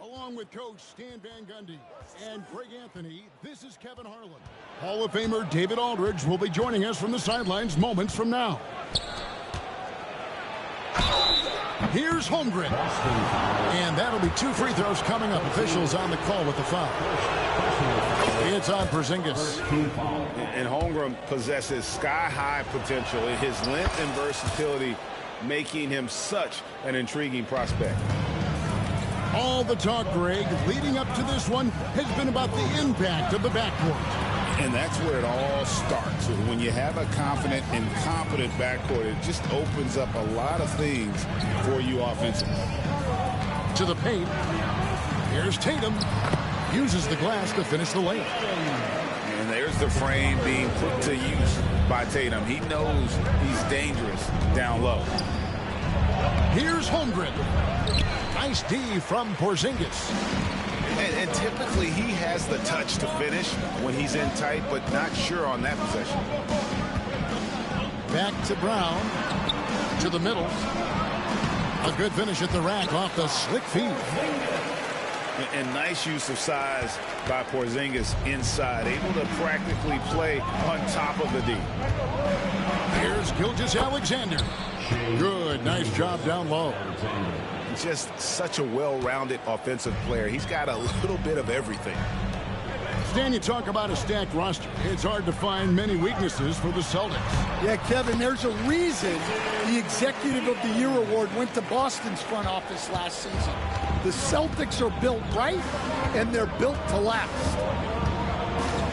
Along with Coach Stan Van Gundy and Greg Anthony, this is Kevin Harlan. Hall of Famer David Aldridge will be joining us from the sidelines moments from now. Here's Holmgren. And that'll be 2 free throws coming up. Officials on the call with the foul. It's on Porzingis. And Holmgren possesses sky-high potential. His length and versatility making him such an intriguing prospect. All the talk, Greg, leading up to this one has been about the impact of the backcourt. And that's where it all starts. When you have a confident and competent backcourt, it just opens up a lot of things for you offensively. To the paint. Here's Tatum. Uses the glass to finish the layup. And there's the frame being put to use by Tatum. He knows he's dangerous down low. Here's Holmgren. Nice D from Porzingis. And typically he has the touch to finish when he's in tight, but not sure on that possession. Back to Brown. To the middle. A good finish at the rack off the slick feed. And nice use of size by Porzingis inside. Able to practically play on top of the D. Here's Gilgeous-Alexander. Good. Nice job down low. Just such a well-rounded offensive player. He's got a little bit of everything. Stan, you talk about a stacked roster. It's hard to find many weaknesses for the Celtics. Yeah, Kevin, there's a reason the Executive of the Year award went to Boston's front office last season. The Celtics are built right, and they're built to last.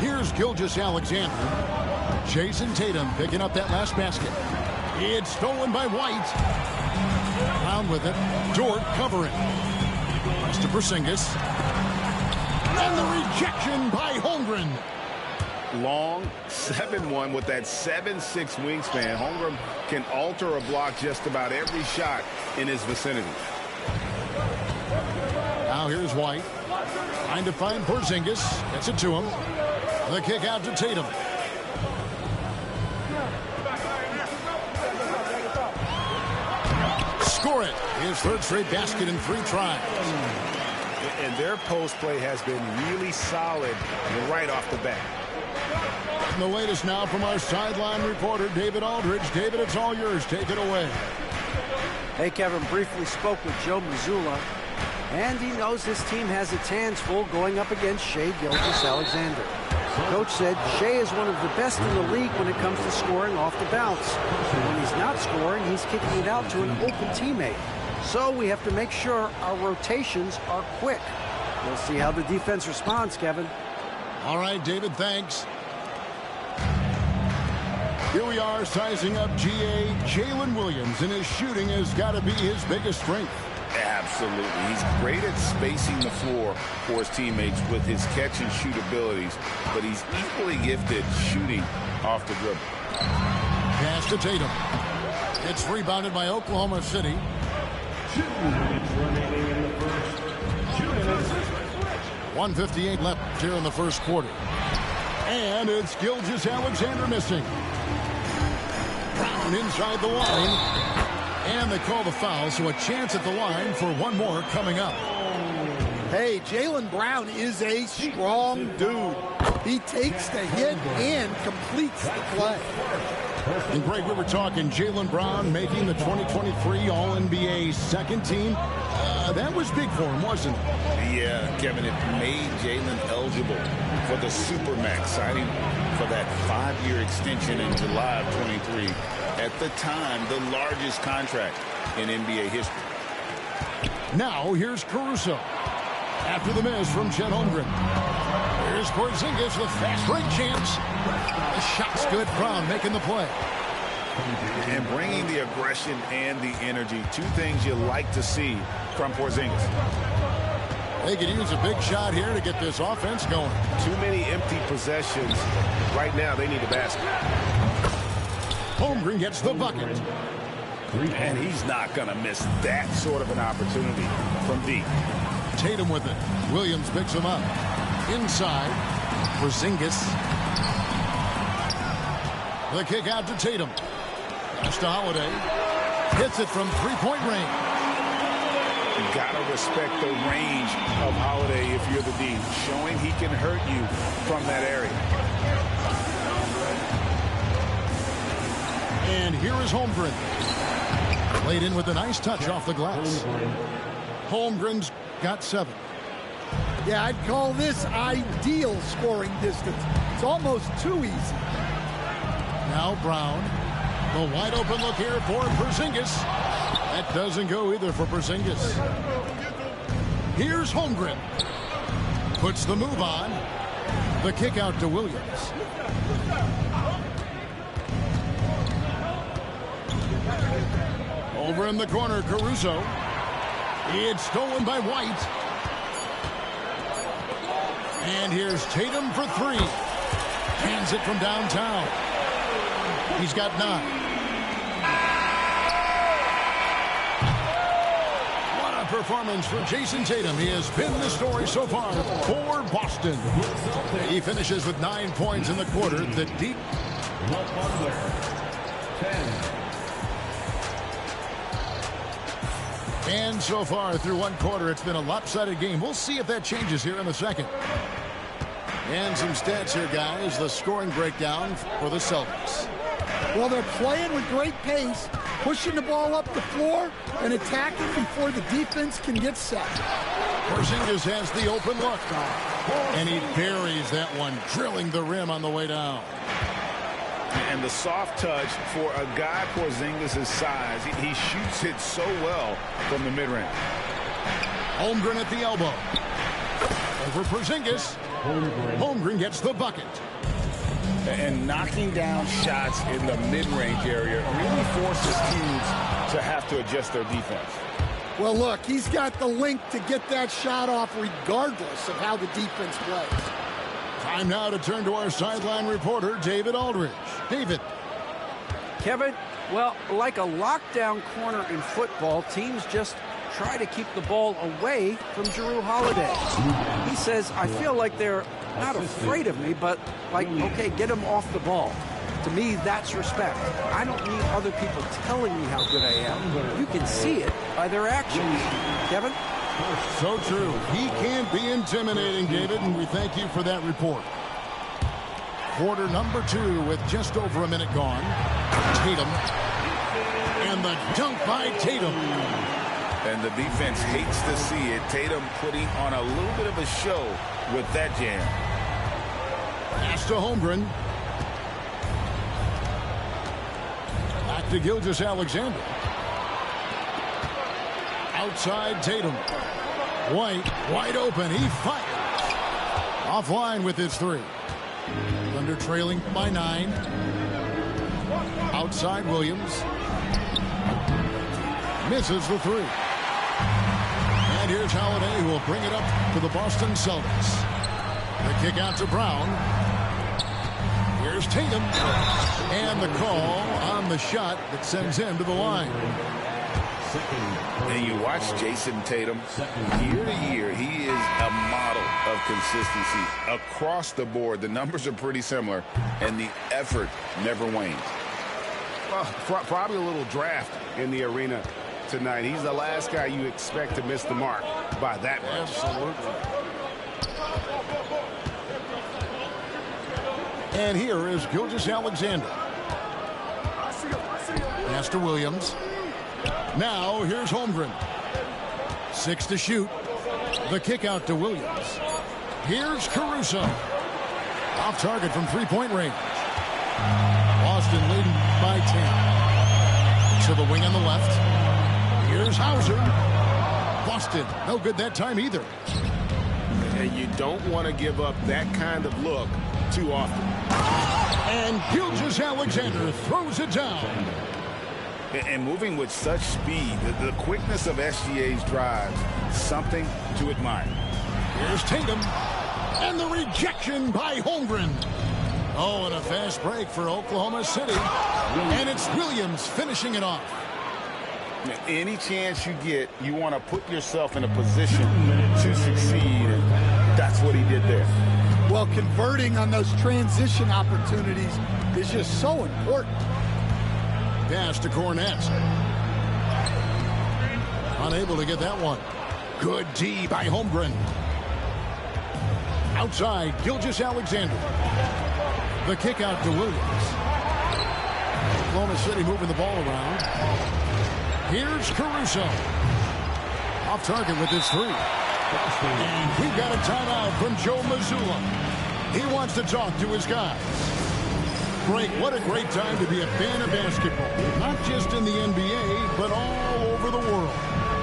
Here's Gilgeous-Alexander. Jason Tatum picking up that last basket. It's stolen by White. Brown with it. Dort covering. Pass to Porzingis. And the rejection by Holmgren. Long 7-1 with that 7'6" wingspan. Holmgren can alter or block just about every shot in his vicinity. Now here's White. Trying to find Porzingis. Gets it to him. The kick out to Tatum. Score it. His 3rd straight basket in 3 tries. And their post play has been really solid right off the bat. And the latest now from our sideline reporter, David Aldridge. David, it's all yours. Take it away. Hey, Kevin, briefly spoke with Joe Mazzulla, and he knows his team has its hands full going up against Shai Gilgeous-Alexander. Coach said Shai is one of the best in the league when it comes to scoring off the bounce. And when he's not scoring, he's kicking it out to an open teammate. So we have to make sure our rotations are quick. We'll see how the defense responds, Kevin. All right, David, thanks. Here we are sizing up GA Jalen Williams, and his shooting has got to be his biggest strength. Absolutely. He's great at spacing the floor for his teammates with his catch-and-shoot abilities, but he's equally gifted shooting off the dribble. Pass to Tatum. It's rebounded by Oklahoma City. 2 minutes remaining in the first. 2 minutes. 1:58 left here in the first quarter. And it's Gilgeous-Alexander missing. Brown inside the line. And they call the foul, so a chance at the line for one more coming up. Hey, Jaylen Brown is a strong dude. He takes the hit and completes the play. And Greg, we were talking Jaylen Brown making the 2023 All-NBA second team. That was big for him, wasn't it? Yeah, Kevin, it made Jaylen eligible for the Supermax, signing for that 5-year extension in July of 23. At the time, the largest contract in NBA history. Now, here's Caruso. After the miss from Chet Holmgren. Here's Porzingis with fast break chance. The shot's good. Brown making the play. And bringing the aggression and the energy. 2 things you like to see from Porzingis. They could use a big shot here to get this offense going. Too many empty possessions. Right now, they need a basket. Holmgren gets the bucket. And he's not going to miss that sort of an opportunity from deep. Tatum with it. Williams picks him up. Inside. Porzingis. The kick out to Tatum. Pass to Holiday. Hits it from 3-point range. You got to respect the range of Holiday if you're the D, showing he can hurt you from that area. And here is Holmgren. Played in with a nice touch off the glass. Holmgren's got 7. Yeah, I'd call this ideal scoring distance. It's almost too easy. Now Brown. The wide open look here for Porzingis. That doesn't go either for Porzingis. Here's Holmgren. Puts the move on. The kick out to Williams. Over in the corner, Caruso. It's stolen by White. And here's Tatum for 3. Hands it from downtown. He's got 9. What a performance for Jason Tatum. He has been the story so far for Boston. He finishes with 9 points in the quarter. The deep. 10. And so far through one quarter, it's been a lopsided game. We'll see if that changes here in the second. And some stats here, guys. The scoring breakdown for the Celtics. Well, they're playing with great pace, pushing the ball up the floor and attacking before the defense can get set. Porzingis has the open look. And he buries that one, drilling the rim on the way down. And the soft touch for a guy Porzingis' size. He shoots it so well from the mid-range. Holmgren at the elbow. Over Porzingis. Holmgren gets the bucket. And knocking down shots in the mid-range area really forces teams to have to adjust their defense. Well, look, he's got the length to get that shot off regardless of how the defense plays. Time now to turn to our sideline reporter, David Aldridge. David. Kevin, well, like a lockdown corner in football, teams just try to keep the ball away from Jrue Holiday. He says, I feel like they're not afraid of me, but like, okay, get him off the ball. To me, that's respect. I don't need other people telling me how good I am. You can see it by their actions. Kevin? So true. He can be intimidating, David, and we thank you for that report. Quarter number 2 with just over a minute gone. Tatum. And the dunk by Tatum. And the defense hates to see it. Tatum putting on a little bit of a show with that jam. Pass to Holmgren. Back to Gilgeous-Alexander. Outside Tatum. White, wide open. He fires. Offline with his 3. Thunder trailing by 9. Outside Williams. Misses the 3. And here's Holiday, who will bring it up to the Boston Celtics. The kick out to Brown. Here's Tatum. And the call on the shot that sends him to the line. And you watch Jason Tatum year to year. He is a model of consistency across the board. The numbers are pretty similar, and the effort never wanes. Well, probably a little draft in the arena tonight. He's the last guy you expect to miss the mark by that much. Absolutely. And here is Gilgeous-Alexander. Pass to Williams. Now here's Holmgren. 6 to shoot. The kick out to Williams. Here's Caruso. Off target from 3-point range. Boston leading by 10. To the wing on the left. Here's Hauser. Boston, no good that time either. And you don't want to give up that kind of look too often. And Gilgeous-Alexander throws it down. And moving with such speed, the quickness of SGA's drives, something to admire. Here's Tatum. And the rejection by Holmgren. Oh, and a fast break for Oklahoma City. And it's Williams finishing it off. Any chance you get, you want to put yourself in a position to succeed. And that's what he did there. Well, converting on those transition opportunities is just so important. Pass to Cornette. Unable to get that one. Good D by Holmgren. Outside, Gilgeous-Alexander. The kick out to Williams. Oklahoma City moving the ball around. Here's Caruso. Off target with his three. And we've got a timeout from Joe Mazzulla. He wants to talk to his guys. Greg, what a great time to be a fan of basketball. Not just in the NBA, but all over the world.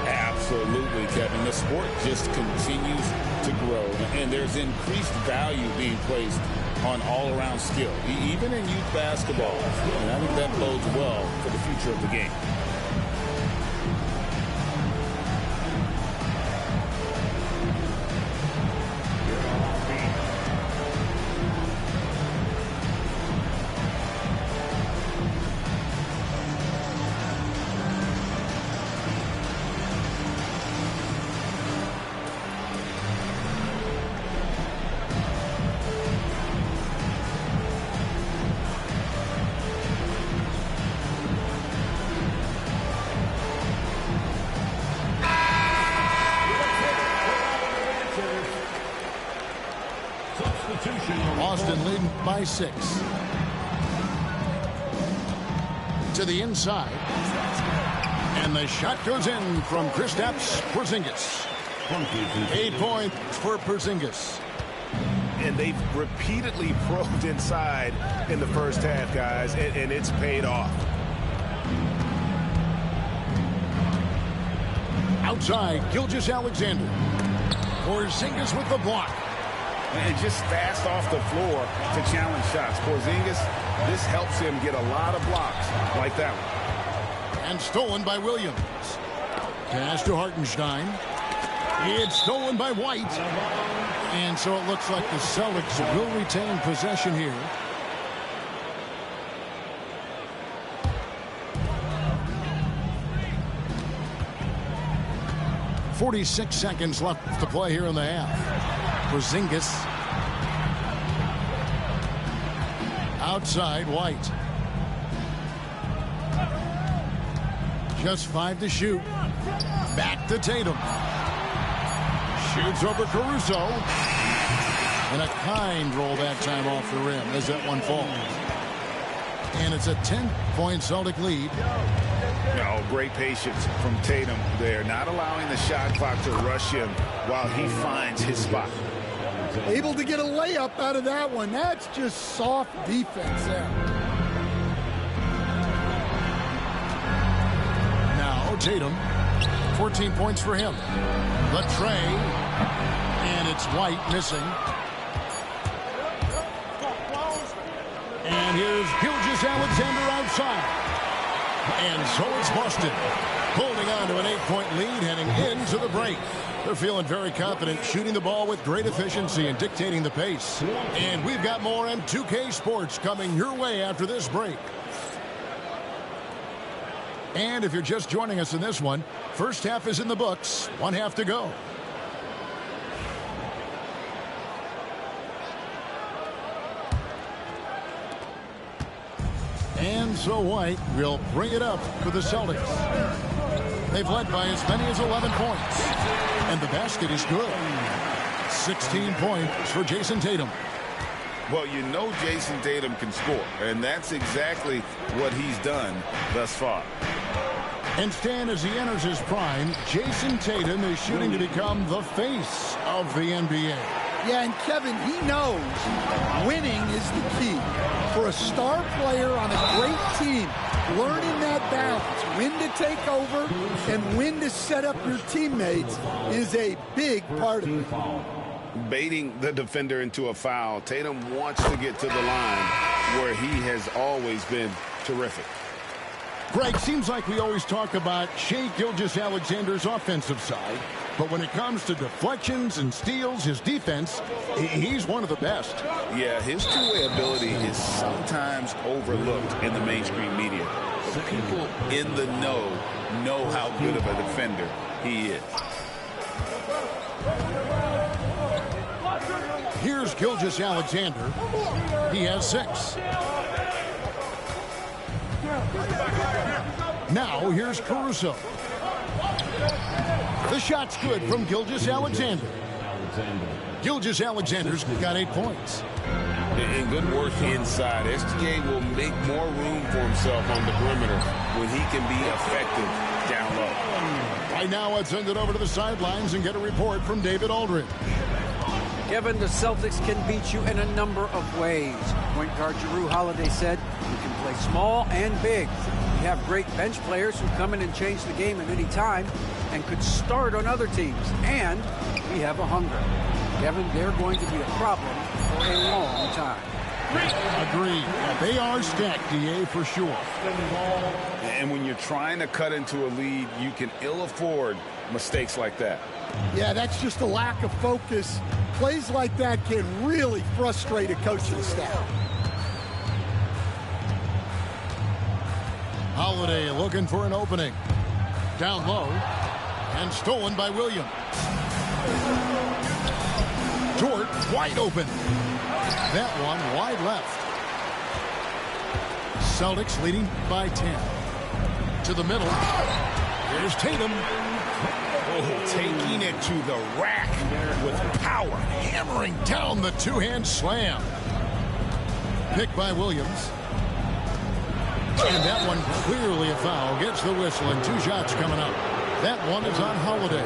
Absolutely, Kevin. The sport just continues to grow, and there's increased value being placed on all-around skill, even in youth basketball. And I think that bodes well for the future of the game. Boston leading by 6. To the inside. And the shot goes in from Kristaps Porzingis. 8 points for Porzingis. And they've repeatedly probed inside in the first half, guys, and it's paid off. Outside, Gilgeous-Alexander. Porzingis with the block. And just fast off the floor to challenge shots. Porzingis, this helps him get a lot of blocks like that one. And stolen by Williams. Pass to Hartenstein. It's stolen by White. And so it looks like the Celtics will retain possession here. .46 seconds left to play here in the half. Porzingis. Outside, White. Just 5 to shoot. Back to Tatum. Shoots over Caruso. And a kind roll that time off the rim as that one falls. And it's a 10-point Celtic lead. Oh, great patience from Tatum there, not allowing the shot clock to rush him while he finds his spot. Able to get a layup out of that one. That's just soft defense there. Now Tatum, 14 points for him. The tray, and it's White missing. And here's Gilgeous-Alexander outside. And so it's Boston holding on to an 8-point lead heading into the break. They're feeling very confident, shooting the ball with great efficiency and dictating the pace. And we've got more on 2K Sports coming your way after this break. And if you're just joining us in this one, first half is in the books, 1 half to go. And so White will bring it up for the Celtics. They've led by as many as 11 points. And the basket is good. 16 points for Jason Tatum. Well, you know Jason Tatum can score, and that's exactly what he's done thus far. And Stan, as he enters his prime, Jason Tatum is shooting to become the face of the NBA. Yeah, and Kevin, he knows winning is the key. For a star player on a great team, learning that balance, when to take over and when to set up your teammates is a big part of it. Baiting the defender into a foul, Tatum wants to get to the line where he has always been terrific. Greg, seems like we always talk about Shai Gilgeous-Alexander's offensive side, but when it comes to deflections and steals, his defense, he's one of the best. Yeah, his two-way ability is sometimes overlooked in the mainstream media. But people in the know how good of a defender he is. Here's Gilgeous-Alexander. He has 6. Now here's Caruso. The shot's good from Gilgeous-Alexander. Gilgeous-Alexander's got 8 points. And good work inside. SGA will make more room for himself on the perimeter when he can be effective down low. Right now, let's send it over to the sidelines and get a report from David Aldridge. Kevin, the Celtics can beat you in a number of ways. Point guard Jrue Holiday said, "We can play small and big. We have great bench players who come in and change the game at any time and could start on other teams. And we have a hunger." Kevin, they're going to be a problem for a long time. Agreed. They are stacked, DA, for sure. And when you're trying to cut into a lead, you can ill afford mistakes like that. Yeah, that's just a lack of focus. Plays like that can really frustrate a coaching staff. Holiday looking for an opening. Down low. And stolen by Williams. Dort wide open. That one wide left. Celtics leading by 10. To the middle. Here's Tatum. Oh, taking it to the rack with power. Hammering down the two-hand slam. Picked by Williams. And that one clearly a foul. Gets the whistle and 2 shots coming up. That one is on Holiday.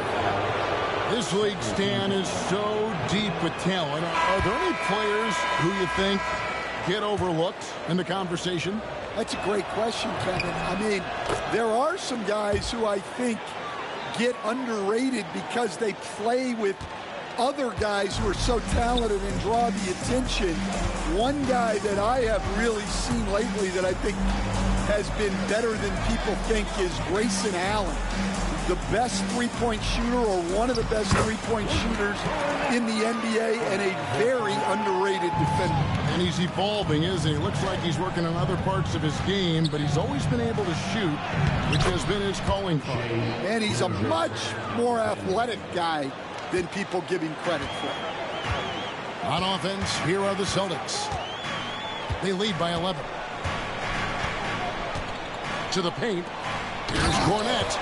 This league, Stan, is so deep with talent. Are there any players who you think get overlooked in the conversation? That's a great question, Kevin. I mean, there are some guys who I think get underrated because they play with other guys who are so talented and draw the attention. One guy that I have really seen lately that I think has been better than people think is Grayson Allen. The best three-point shooter, or one of the best three-point shooters in the NBA, and a very underrated defender. And he's evolving, isn't he? Looks like he's working on other parts of his game, but he's always been able to shoot, which has been his calling card. And he's a much more athletic guy than people give him credit for. On offense, here are the Celtics. They lead by 11. To the paint. Here's Cornette.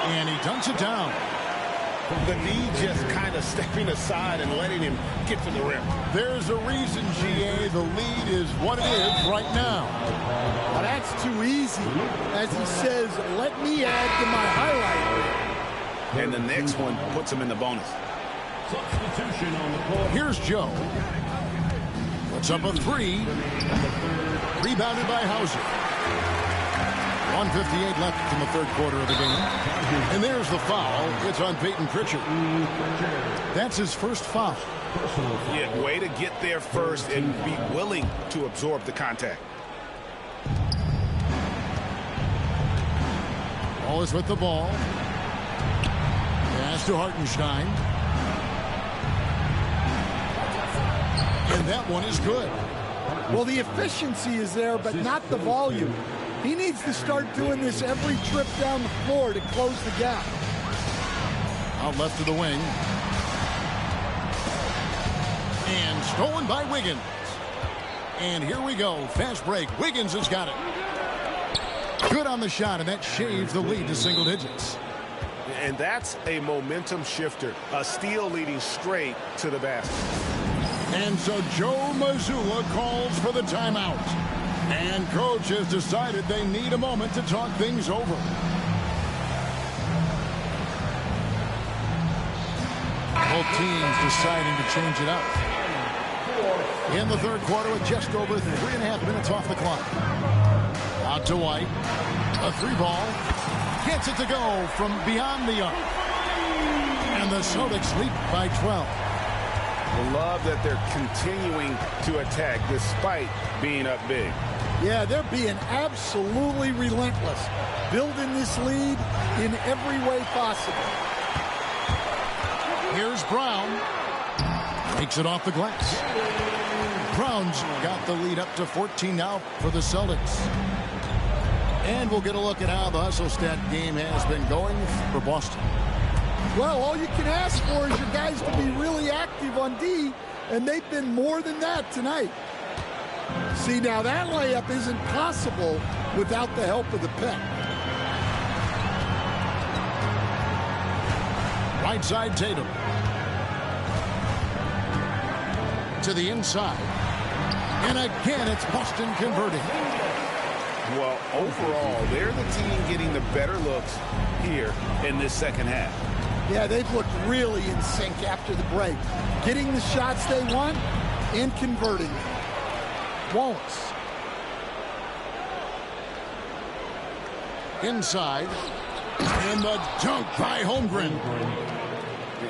And he dunks it down. The knee just kind of stepping aside and letting him get to the rim. There's a reason, GA, the lead is what it is right now. Well, that's too easy. As he says, let me add to my highlight. And the next one puts him in the bonus. Substitution on the court. Here's Joe. Puts up a 3. Rebounded by Hauser. 1:58 left in the third quarter of the game. And there's the foul. It's on Peyton Pritchard. That's his first foul. Yeah, way to get there first and be willing to absorb the contact. Wallace with the ball. Pass to Hartenstein. And that one is good. Well, the efficiency is there, but not the volume. He needs to start doing this every trip down the floor to close the gap. Out left to the wing. And stolen by Wiggins. And here we go. Fast break. Wiggins has got it. Good on the shot, and that shaves the lead to single digits. And that's a momentum shifter. A steal leading straight to the basket. And so Joe Mazzulla calls for the timeout. And coach has decided they need a moment to talk things over. Both teams deciding to change it up. In the third quarter with just over 3.5 minutes off the clock. Out to White. A 3-ball. Gets it to go from beyond the arc. And the Celtics lead by 12. I love that they're continuing to attack despite being up big. Yeah, they're being absolutely relentless, building this lead in every way possible. Here's Brown. Takes it off the glass. Brown's got the lead up to 14 now for the Celtics. And we'll get a look at how the hustle stat game has been going for Boston. Well, all you can ask for is your guys to be really active on D, and they've been more than that tonight. See, now that layup isn't possible without the help of the pick. Right side, Tatum. To the inside. And again, it's Boston converting. Well, overall, they're the team getting the better looks here in this second half. Yeah, they've looked really in sync after the break. Getting the shots they want and converting them. Wallace. Inside. And the dunk by Holmgren.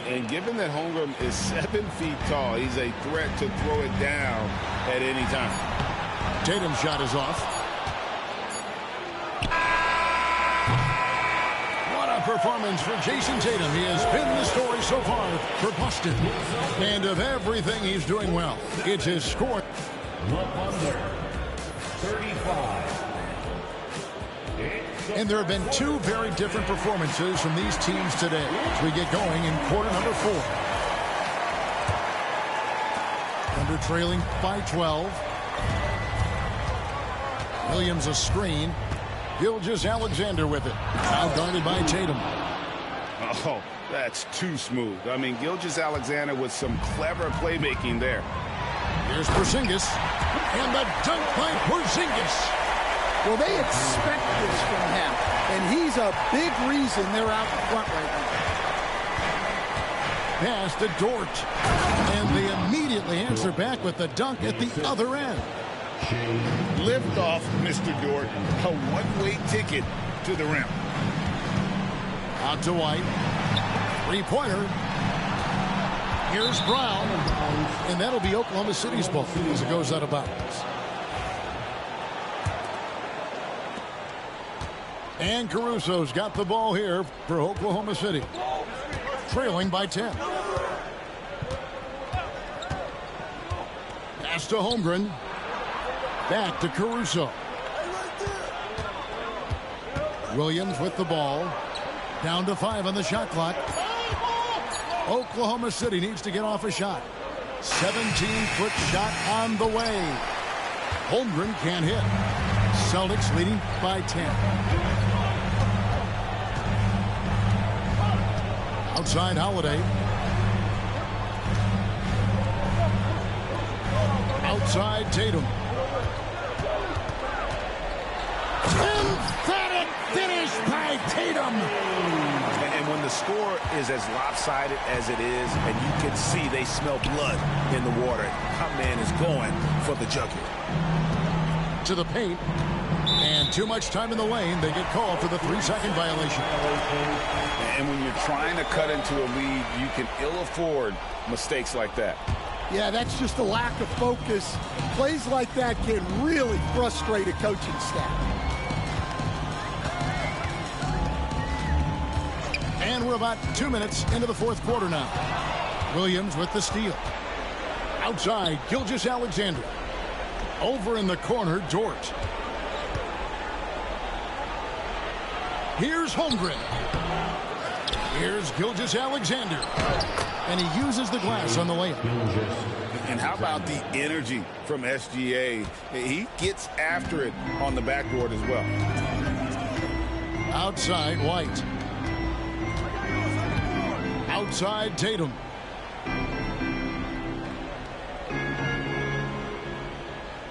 And given that Holmgren is 7 feet tall, he's a threat to throw it down at any time. Tatum's shot is off. What a performance for Jason Tatum. He has been the story so far for Boston. And of everything he's doing well, it's his score. LeBron, 35. And there have been two very different performances from these teams today as we get going in quarter number 4. Thunder trailing by 12. Williams a screen. Gilgeous-Alexander with it. Now guarded by Tatum. Oh, that's too smooth. I mean, Gilgeous-Alexander with some clever playmaking there. Here's Porzingis. And the dunk by Porzingis. Well, they expect this from him, and he's a big reason they're out in front right now. Pass to Dort. And they immediately answer back with the dunk at the other end. Lift off, Mr. Dort. A one-way ticket to the rim. Out to White. Three-pointer. Here's Brown. And that'll be Oklahoma City's ball as it goes out of bounds. And Caruso's got the ball here for Oklahoma City. Trailing by 10. Pass to Holmgren. Back to Caruso. Williams with the ball. Down to 5 on the shot clock. Oklahoma City needs to get off a shot. 17-foot shot on the way. Holmgren can't hit. Celtics leading by 10. Outside Holiday. Outside Tatum. Emphatic finish by Tatum. And when the score is as lopsided as it is, and you can see they smell blood in the water, our man is going for the junket. To the paint. And too much time in the lane. They get called for the 3-second violation. And when you're trying to cut into a lead, you can ill afford mistakes like that. Yeah, that's just a lack of focus. Plays like that can really frustrate a coaching staff. And we're about 2 minutes into the fourth quarter now. Williams with the steal. Outside, Gilgeous-Alexander. Over in the corner, Dort. Here's Holmgren. Here's Gilgeous-Alexander. And he uses the glass on the layup. And how about the energy from SGA? He gets after it on the backboard as well. Outside, White. Outside, Tatum.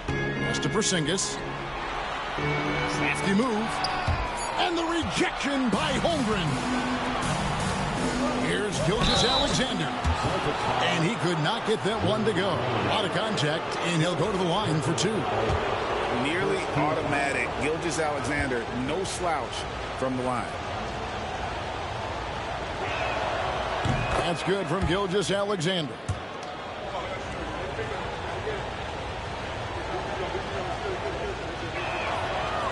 Pass to Porzingis. Crafty move. And the rejection by Holmgren. Here's Gilgeous-Alexander. And he could not get that one to go. Out of contact, and he'll go to the line for 2. Nearly automatic. Gilgeous-Alexander, no slouch from the line. That's good from Gilgeous-Alexander.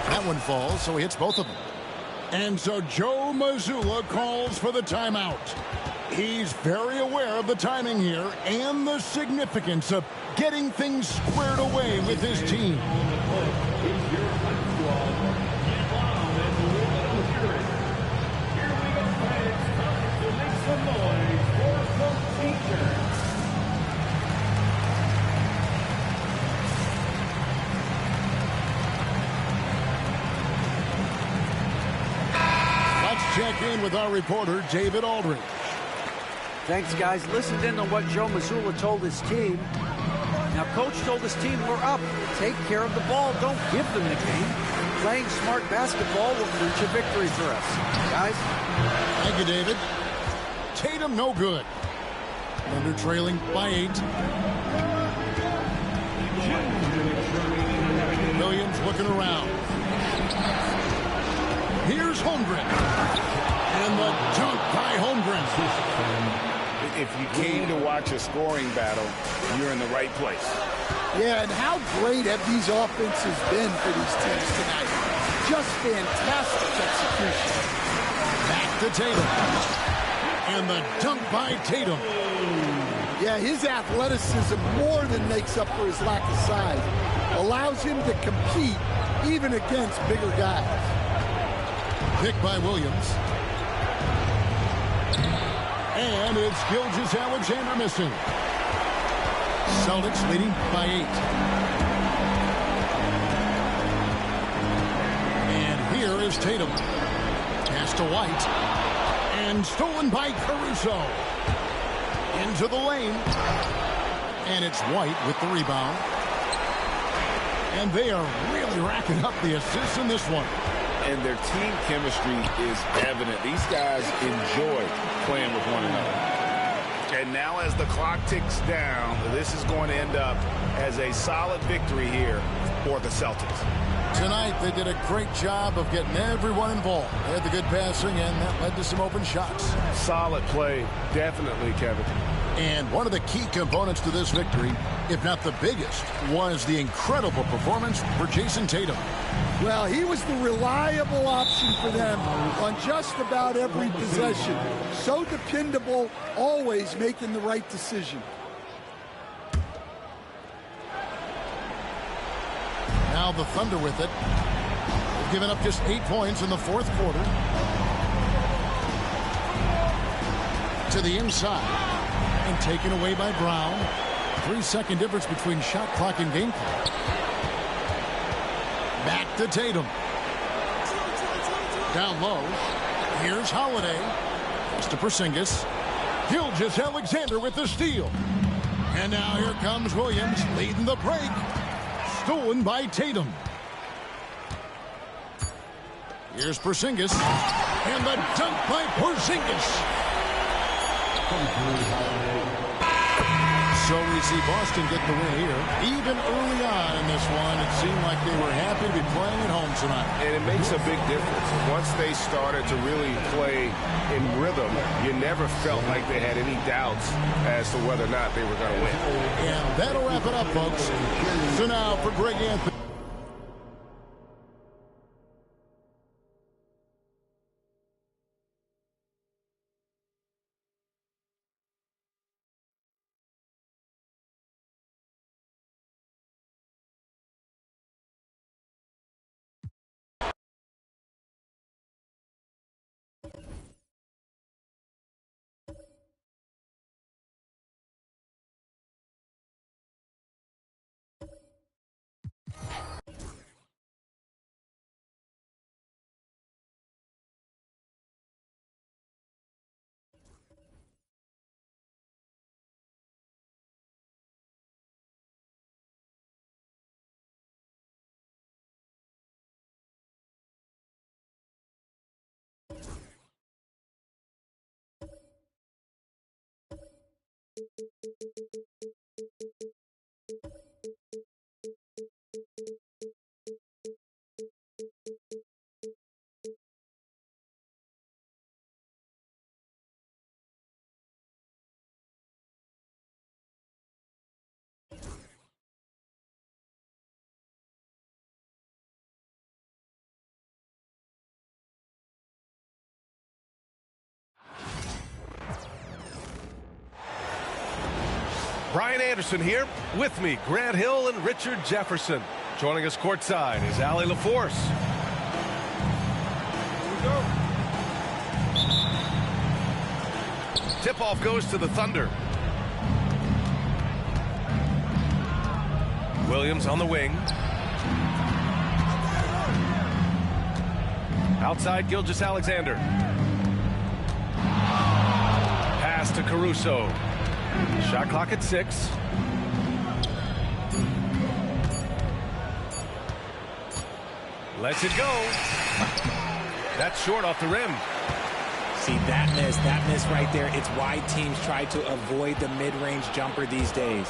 That one falls, so he hits both of them. And so Joe Mazzulla calls for the timeout. He's very aware of the timing here and the significance of getting things squared away with his team. Check in with our reporter, David Aldridge. Thanks, guys. Listened in on what Joe Mazzulla told his team. Now, Coach told his team, we're up. Take care of the ball. Don't give them the game. Playing smart basketball will clinch a victory for us. Guys? Thank you, David. Tatum, no good. Thunder trailing by 8. Williams looking around. Here's Holmgren. And the dunk by Holmgren. If you came to watch a scoring battle, you're in the right place. Yeah, and how great have these offenses been for these teams tonight? Just fantastic execution. Back to Tatum. And the dunk by Tatum. Yeah, his athleticism more than makes up for his lack of size. Allows him to compete even against bigger guys. Pick by Williams. And it's Gilgeous-Alexander missing. Celtics leading by 8. And here is Tatum. Pass to White. And stolen by Caruso. Into the lane. And it's White with the rebound. And they are really racking up the assists in this one. And their team chemistry is evident. These guys enjoy playing with one another. And now as the clock ticks down, this is going to end up as a solid victory here for the Celtics. Tonight, they did a great job of getting everyone involved. They had the good passing, and that led to some open shots. Solid play, definitely, Kevin. And one of the key components to this victory, if not the biggest, was the incredible performance for Jason Tatum. Well, he was the reliable option for them on just about every possession. So dependable, always making the right decision. Now the Thunder with it. They've given up just 8 points in the fourth quarter. To the inside. And taken away by Brown. 3-second difference between shot clock and game clock. Back to Tatum. Down low. Here's Holiday. Pass to Porzingis. Gilgeous-Alexander with the steal. And now here comes Williams leading the break. Stolen by Tatum. Here's Porzingis. And the dunk by Porzingis. So we see Boston get the win here. Even early on in this one, it seemed like they were happy to be playing at home tonight. And it makes a big difference. Once they started to really play in rhythm, you never felt like they had any doubts as to whether or not they were going to win. And that'll wrap it up, folks. So now for Greg Anthony. Brian Anderson here. With me, Grant Hill and Richard Jefferson. Joining us courtside is Allie LaForce. Tip-off goes to the Thunder. Williams on the wing. Outside, Gilgeous-Alexander. Pass to Caruso. Shot clock at 6. Lets it go. That's short off the rim. See, that miss right there. It's why teams try to avoid the mid-range jumper these days.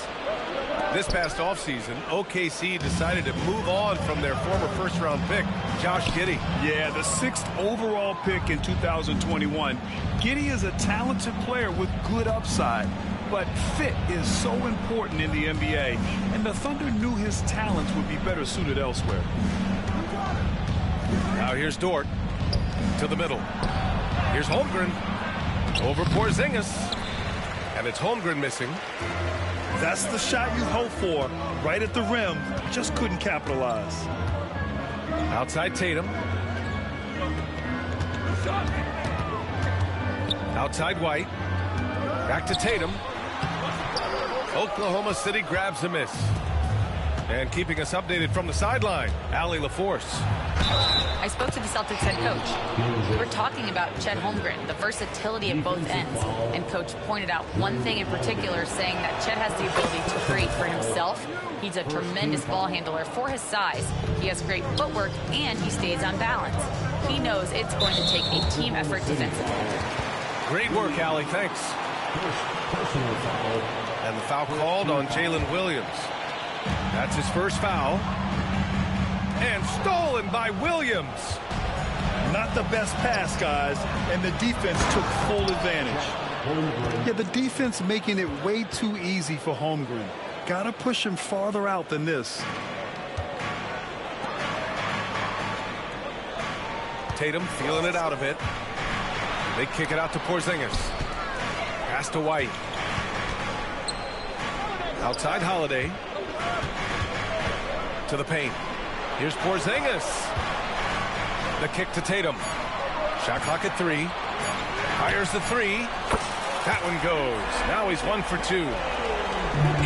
This past offseason, OKC decided to move on from their former first-round pick, Josh Giddey. Yeah, the 6th overall pick in 2021. Giddey is a talented player with good upside, but fit is so important in the NBA, and the Thunder knew his talents would be better suited elsewhere. Now here's Dort to the middle. Here's Holmgren over Porzingis, and it's Holmgren missing. That's the shot you hope for, right at the rim. Just couldn't capitalize. Outside Tatum. Outside White. Back to Tatum. Oklahoma City grabs a miss. And keeping us updated from the sideline, Allie LaForce. I spoke to the Celtics head coach. We were talking about Chet Holmgren, the versatility of both ends. And coach pointed out one thing in particular, saying that Chet has the ability to create for himself. He's a tremendous ball handler for his size. He has great footwork, and he stays on balance. He knows it's going to take a team effort defensively. Great work, Allie. Thanks. And the foul called on Jalen Williams. That's his first foul. And stolen by Williams. Not the best pass, guys, and the defense took full advantage. Yeah, the defense making it way too easy for Holmgren. Gotta push him farther out than this. Tatum feeling it out a bit. They kick it out to Porzingis. Pass to White. Outside Holiday. To the paint. Here's Porzingis. The kick to Tatum. Shot clock at 3. Fires the 3. That one goes. Now he's 1 for 2.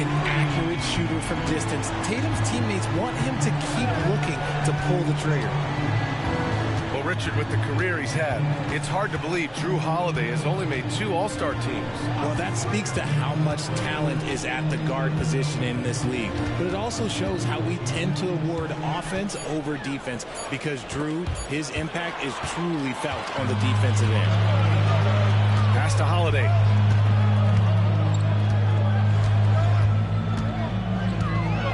An accurate shooter from distance. Tatum's teammates want him to keep looking to pull the trigger. Well, Richard, with the career he's had, it's hard to believe Drew Holiday has only made 2 All-Star teams. Well, that speaks to how much talent is at the guard position in this league. But it also shows how we tend to award offense over defense, because Drew, his impact is truly felt on the defensive end. Pass to Holiday.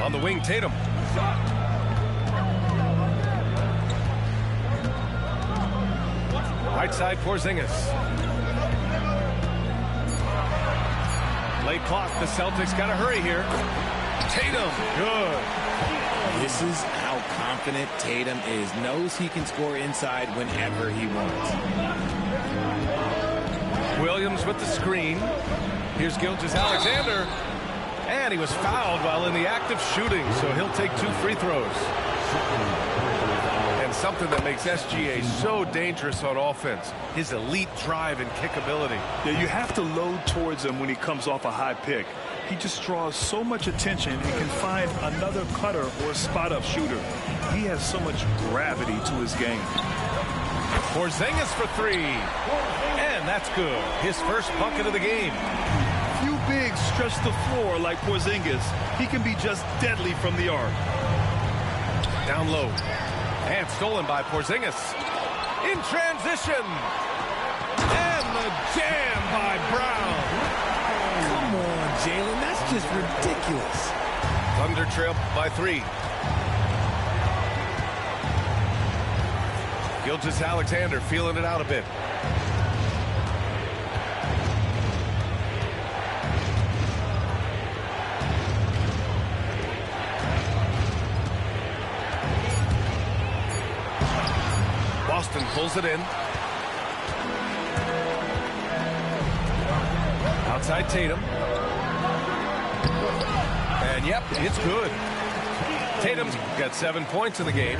On the wing, Tatum. Right side, Porzingis. Late clock. The Celtics got to hurry here. Tatum. Good. This is how confident Tatum is. Knows he can score inside whenever he wants. Williams with the screen. Here's Gilgeous-Alexander. And he was fouled while in the act of shooting, so he'll take 2 free throws. And something that makes SGA so dangerous on offense, his elite drive and kick ability. Yeah, you have to load towards him when he comes off a high pick. He just draws so much attention and can find another cutter or spot-up shooter. He has so much gravity to his game. Porzingis for 3. And that's good. His first bucket of the game. Few bigs stretch the floor like Porzingis. He can be just deadly from the arc. Down low. And stolen by Porzingis. In transition. And the jam by Brown. Come on, Jalen. That's just ridiculous. Thunder trail by 3. Gilgeous-Alexander feeling it out a bit. Boston pulls it in. Outside Tatum. And yep, it's good. Tatum's got 7 points in the game.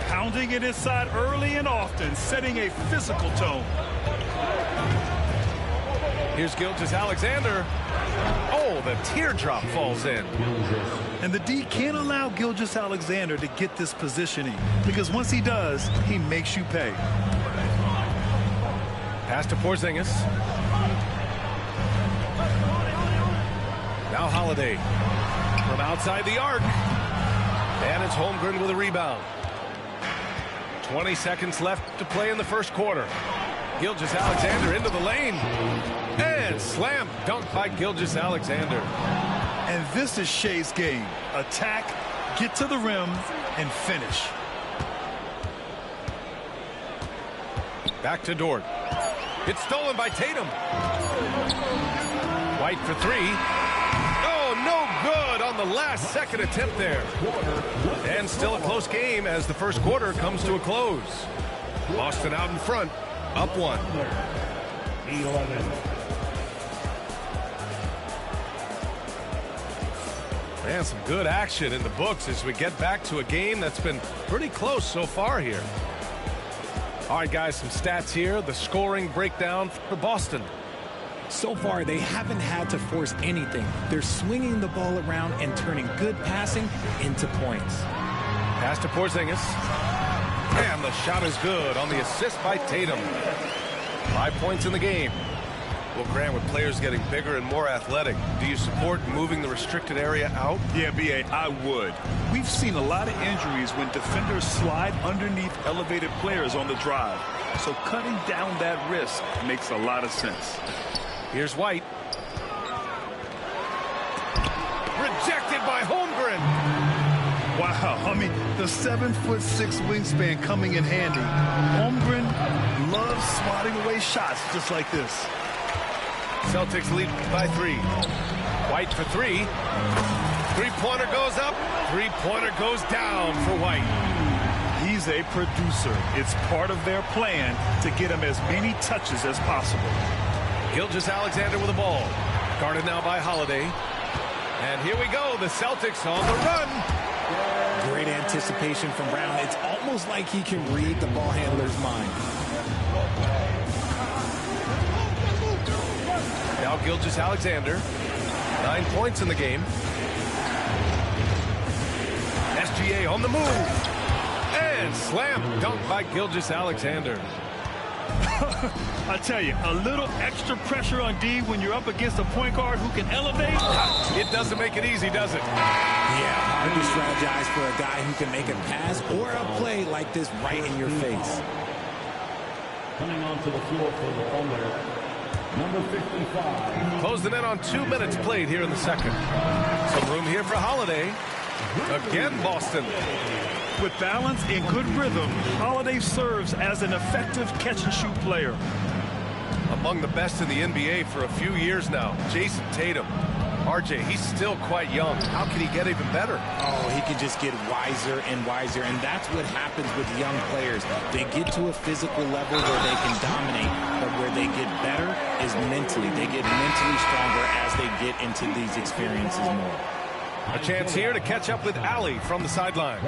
Pounding it inside early and often, setting a physical tone. Here's Gilgeous-Alexander. Oh, the teardrop falls in. And the D can't allow Gilgeous-Alexander to get this positioning, because once he does, he makes you pay. Pass to Porzingis. Holiday from outside the arc. And it's Holmgren with a rebound. 20 seconds left to play in the first quarter. Gilgeous-Alexander into the lane. And slam dunk by Gilgeous-Alexander. And this is Shea's game. Attack, get to the rim, and finish. Back to Dort. It's stolen by Tatum. White for three. Oh, no good on the last second attempt there. And still a close game as the first quarter comes to a close. Boston out in front, up one. 11. Man, some good action in the books as we get back to a game that's been pretty close so far here. All right, guys, some stats here. The scoring breakdown for Boston. So far, they haven't had to force anything. They're swinging the ball around and turning good passing into points. Pass to Porzingis. And the shot is good on the assist by Tatum. 5 points in the game. Well, Grant, with players getting bigger and more athletic, do you support moving the restricted area out? Yeah, B.A., I would. We've seen a lot of injuries when defenders slide underneath elevated players on the drive. So cutting down that risk makes a lot of sense. Here's White. Rejected by Holmgren. Wow, I mean, the 7'6" wingspan coming in handy. Holmgren loves swatting away shots just like this. Celtics lead by 3. White for 3. Three-pointer goes up. Three-pointer goes down for White. He's a producer. It's part of their plan to get him as many touches as possible. Gilgeous-Alexander with the ball. Guarded now by Holiday. And here we go. The Celtics on the run. Great anticipation from Brown. It's almost like he can read the ball handler's mind. Now Gilgeous-Alexander. 9 points in the game. SGA on the move. And slam dunk by Gilgeous-Alexander. I tell you, a little extra pressure on D when you're up against a point guard who can elevate. It doesn't make it easy, does it? Yeah, hard to strategize for a guy who can make a pass or a play like this right in your face. Coming onto the floor for the Thunder, number 55. Closing in on 2 minutes played here in the second. Some room here for Holiday. Again, Boston. With balance and good rhythm, Holiday serves as an effective catch-and-shoot player. Among the best in the NBA for a few years now, Jason Tatum. RJ, he's still quite young. How can he get even better? Oh, he can just get wiser and wiser, and that's what happens with young players. They get to a physical level where they can dominate, but where they get better is mentally. They get mentally stronger as they get into these experiences more. A chance here to catch up with Allie from the sideline.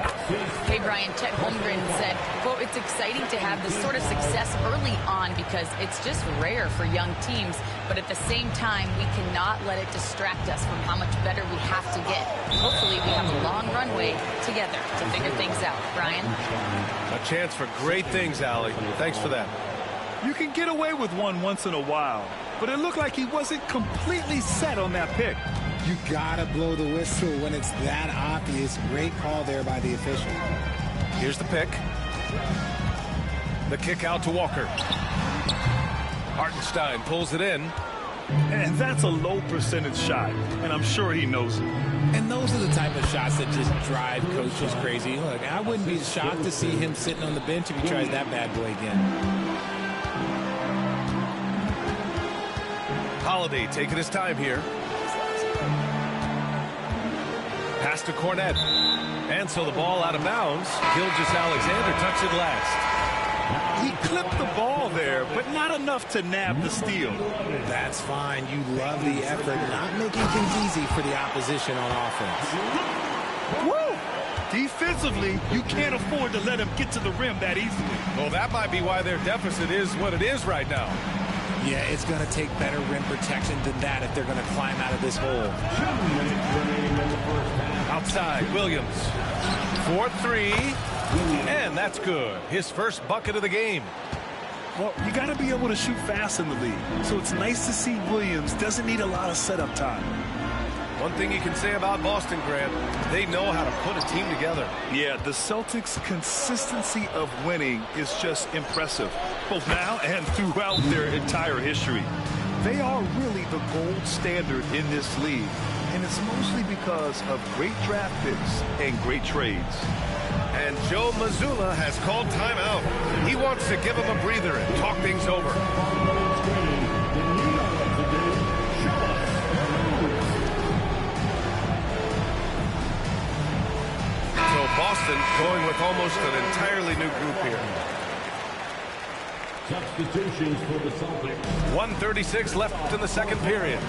Hey, Brian, Chet Holmgren said, quote, it's exciting to have this sort of success early on because it's just rare for young teams. But at the same time, we cannot let it distract us from how much better we have to get. Hopefully, we have a long runway together to figure things out. Brian? A chance for great things, Allie. Thanks for that. You can get away with one once in a while, but it looked like he wasn't completely set on that pick. You gotta blow the whistle when it's that obvious. Great call there by the official. Here's the pick. The kick out to Walker. Hartenstein pulls it in. And that's a low percentage shot, and I'm sure he knows it. And those are the type of shots that just drive coaches crazy. Look, I wouldn't be shocked to see him sitting on the bench if he tries that bad boy again. Holiday taking his time here. Pass to Cornette. And so the ball out of bounds. Gilgeous-Alexander tucks it last. He clipped the ball there, but not enough to nab the steal. That's fine. You love the effort, not making things easy for the opposition on offense. Woo! Defensively, you can't afford to let him get to the rim that easily. Well, that might be why their deficit is what it is right now. Yeah, it's going to take better rim protection than that if they're going to climb out of this hole. 2 minutes remaining in the first half. Outside, Williams. 4-3. And that's good. His first bucket of the game. Well, you got to be able to shoot fast in the league. So it's nice to see Williams doesn't need a lot of setup time. One thing you can say about Boston, Grant, they know how to put a team together. Yeah, the Celtics' consistency of winning is just impressive, both now and throughout their entire history. They are really the gold standard in this league, and it's mostly because of great draft picks and great trades. And Joe Mazzulla has called timeout. He wants to give him a breather and talk things over. So Boston going with almost an entirely new group here. Substitutions for the Celtics. 1:36 left in the second period.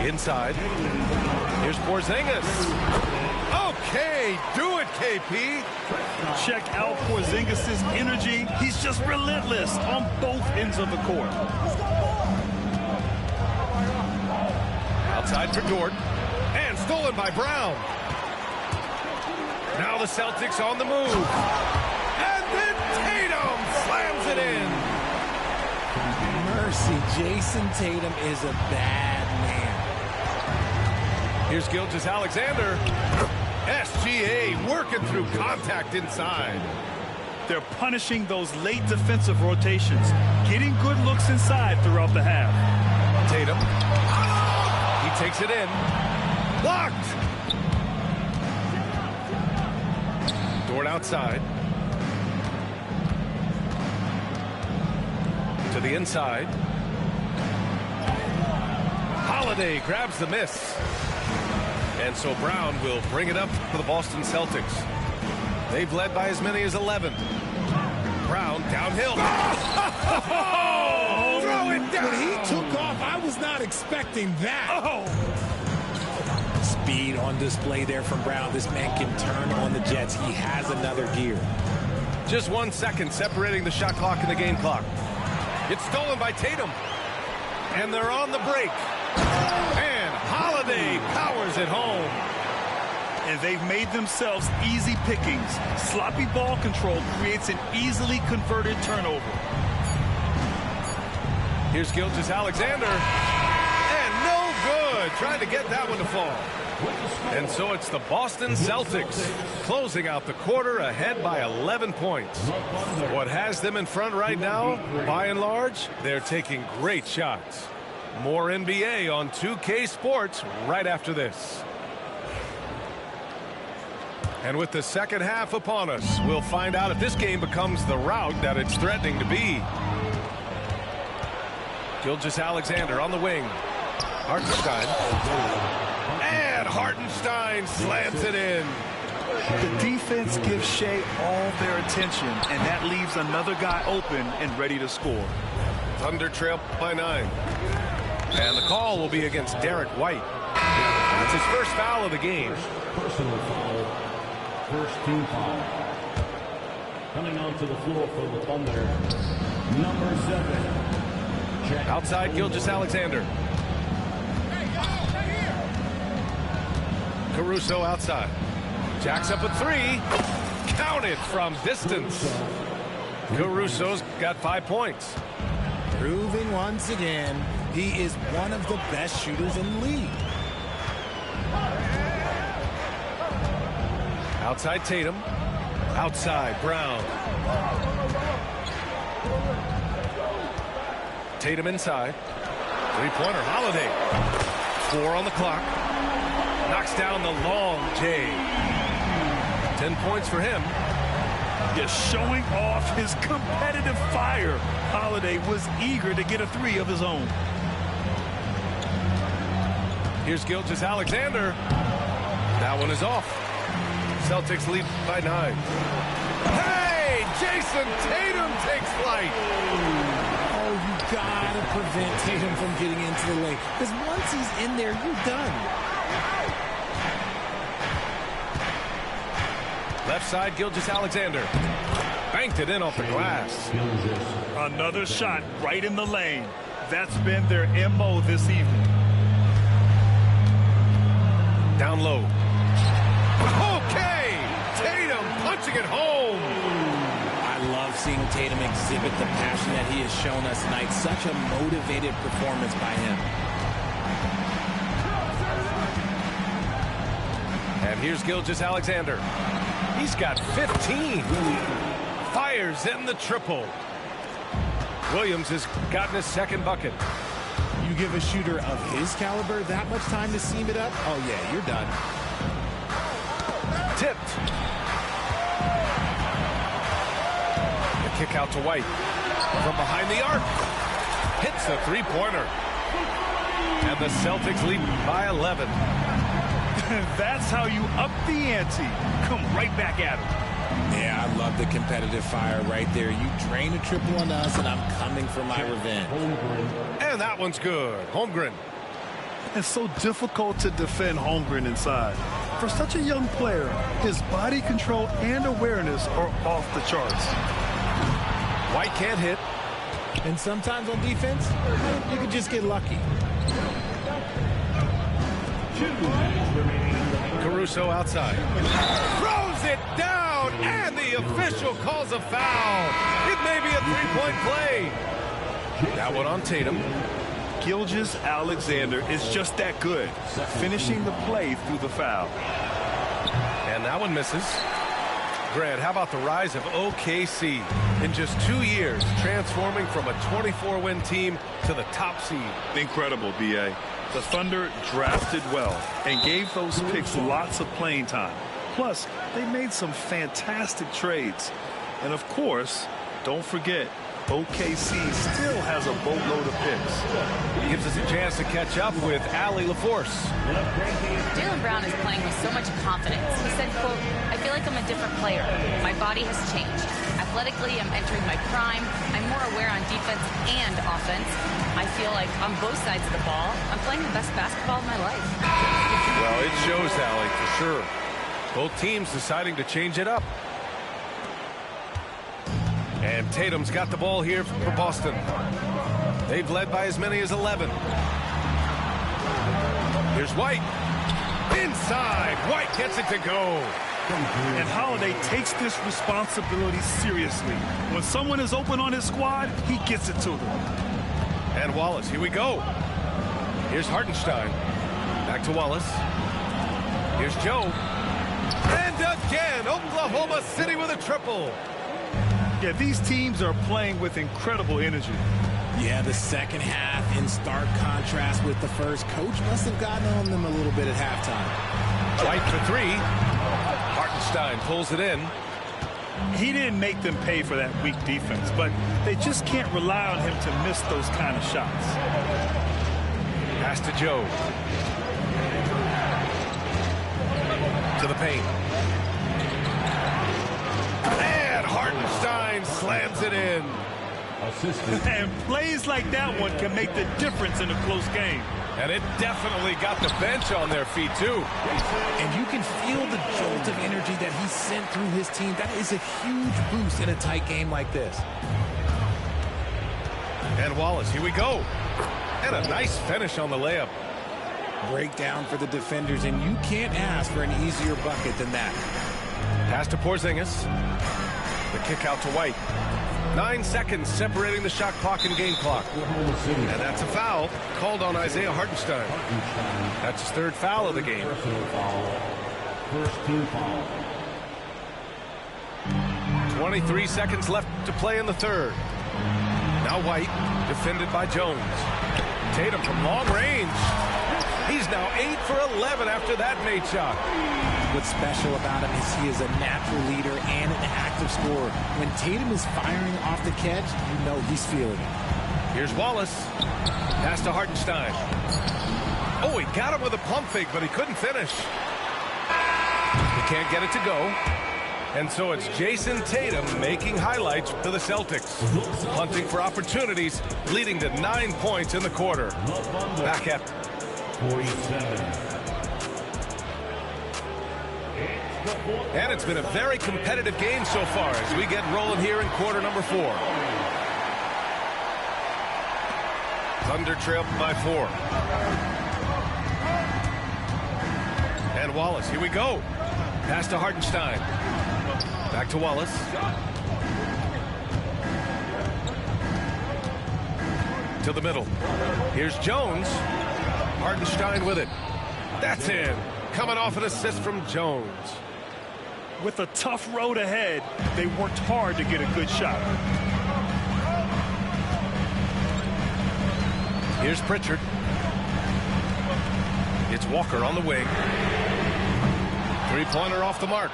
Inside. Here's Porzingis. Okay, do it, KP. Check out Porzingis' energy. He's just relentless on both ends of the court. Outside for Dort. And stolen by Brown. Now the Celtics on the move. And then Tatum slams it in. Mercy, Jason Tatum is a bad man. Here's Gilgeous-Alexander. SGA working through contact inside. They're punishing those late defensive rotations, getting good looks inside throughout the half. Tatum. He takes it in. Blocked. Dort outside. To the inside. Holiday grabs the miss. And so Brown will bring it up for the Boston Celtics. They've led by as many as 11. Brown downhill. Oh! Throw it down! When he took off, I was not expecting that. Oh! Speed on display there from Brown. This man can turn on the Jets. He has another gear. Just 1 second separating the shot clock and the game clock. It's stolen by Tatum. And they're on the break. And Holiday powers it home. And they've made themselves easy pickings. Sloppy ball control creates an easily converted turnover. Here's Gilgeous-Alexander. And no good. Trying to get that one to fall. And so it's the Boston Celtics closing out the quarter ahead by 11 points. What has them in front right now, by and large, they're taking great shots. More NBA on 2K Sports right after this. And with the second half upon us, we'll find out if this game becomes the rout that it's threatening to be. Gilgeous-Alexander on the wing. Hartenstein. And Hartenstein slams it in. The defense gives Shea all their attention, and that leaves another guy open and ready to score. Thunder trail by 9. And the call will be against Derek White. That's his first foul of the game. Personal foul. First team foul. Coming onto the floor for the Thunder, number 7. Outside Gilgeous-Alexander. Caruso outside. Jacks up a 3. Counted from distance. Caruso's got 5 points. Proving once again he is one of the best shooters in the league. Outside Tatum. Outside Brown. Tatum inside. Three-pointer Holiday. 4 on the clock. Knocks down the long J. 10 points for him. Just showing off his competitive fire. Holiday was eager to get a 3 of his own. Here's Gilgeous-Alexander. That one is off. Celtics lead by 9. Hey! Jason Tatum takes flight. Oh, you gotta prevent Tatum from getting into the lane. Because once he's in there, you're done. Left side, Gilgeous-Alexander. Banked it in off the glass. Another shot right in the lane. That's been their MO this evening. Down low. Okay! Tatum punching it home. I love seeing Tatum exhibit the passion that he has shown us tonight. Such a motivated performance by him. Here's Gilgeous-Alexander. He's got 15. Fires in the triple. Williams has gotten his second bucket. You give a shooter of his caliber that much time to seam it up? Oh, yeah, you're done. Tipped. The kick out to White. From behind the arc. Hits the three-pointer. And the Celtics lead by 11. That's how you up the ante. Come right back at him. Yeah, I love the competitive fire right there. You drain a triple on us, and I'm coming for my revenge. And that one's good. Holmgren. It's so difficult to defend Holmgren inside. For such a young player, his body control and awareness are off the charts. White can't hit. And sometimes on defense, you can just get lucky. Caruso outside. Throws it down, and the official calls a foul. It may be a three-point play. That one on Tatum. Gilgeous-Alexander is just that good, finishing the play through the foul. And that one misses. Grant, how about the rise of OKC? In just 2 years, transforming from a 24-win team to the top seed. Incredible, B.A. The Thunder drafted well and gave those picks lots of playing time. Plus, they made some fantastic trades. And of course, don't forget, OKC still has a boatload of picks. He gives us a chance to catch up with Allie LaForce. Jaylen Brown is playing with so much confidence. He said, quote, "I feel like I'm a different player. My body has changed. Athletically, I'm entering my prime. I'm more aware on defense and offense. I feel like on both sides of the ball, I'm playing the best basketball of my life." Well, it shows, Allie, for sure. Both teams deciding to change it up. And Tatum's got the ball here for Boston. They've led by as many as 11. Here's White. Inside. White gets it to go. And Holiday takes this responsibility seriously. When someone is open on his squad, he gets it to them. And Wallace, here we go. Here's Hartenstein. Back to Wallace. Here's Joe. And again, Oklahoma City with a triple. Yeah, these teams are playing with incredible energy. Yeah, the second half in stark contrast with the first. Coach must have gotten on them a little bit at halftime. White for three. Hartenstein pulls it in. He didn't make them pay for that weak defense, but they just can't rely on him to miss those kind of shots. Pass to Joe. To the paint. And Hartenstein slams it in. And plays like that one can make the difference in a close game. And it definitely got the bench on their feet, too. And you can feel the jolt of energy that he sent through his team. That is a huge boost in a tight game like this. And Wallace, here we go. And a nice finish on the layup. Breakdown for the defenders, and you can't ask for an easier bucket than that. Pass to Porzingis. The kick out to White. 9 seconds separating the shot clock and game clock. And that's a foul called on Isaiah Hartenstein. That's his third foul of the game. First team foul. 23 seconds left to play in the third. Now White, defended by Jones. Tatum from long range. He's now 8 for 11 after that made shot. What's special about him is he is a natural leader and an active scorer. When Tatum is firing off the catch, you know he's feeling it. Here's Wallace. Pass to Hartenstein. Oh, he got him with a pump fake, but he couldn't finish. He can't get it to go. And so it's Jason Tatum making highlights to the Celtics. Hunting for opportunities, leading to 9 points in the quarter. Back at 47. And it's been a very competitive game so far as we get rolling here in quarter number 4. Thunder trailed by 4. And Wallace, here we go. Pass to Hartenstein. Back to Wallace. To the middle. Here's Jones. Hartenstein with it. That's in. coming off an assist from Jones. With a tough road ahead, they worked hard to get a good shot. Here's Pritchard. It's Walker on the wing. Three-pointer off the mark.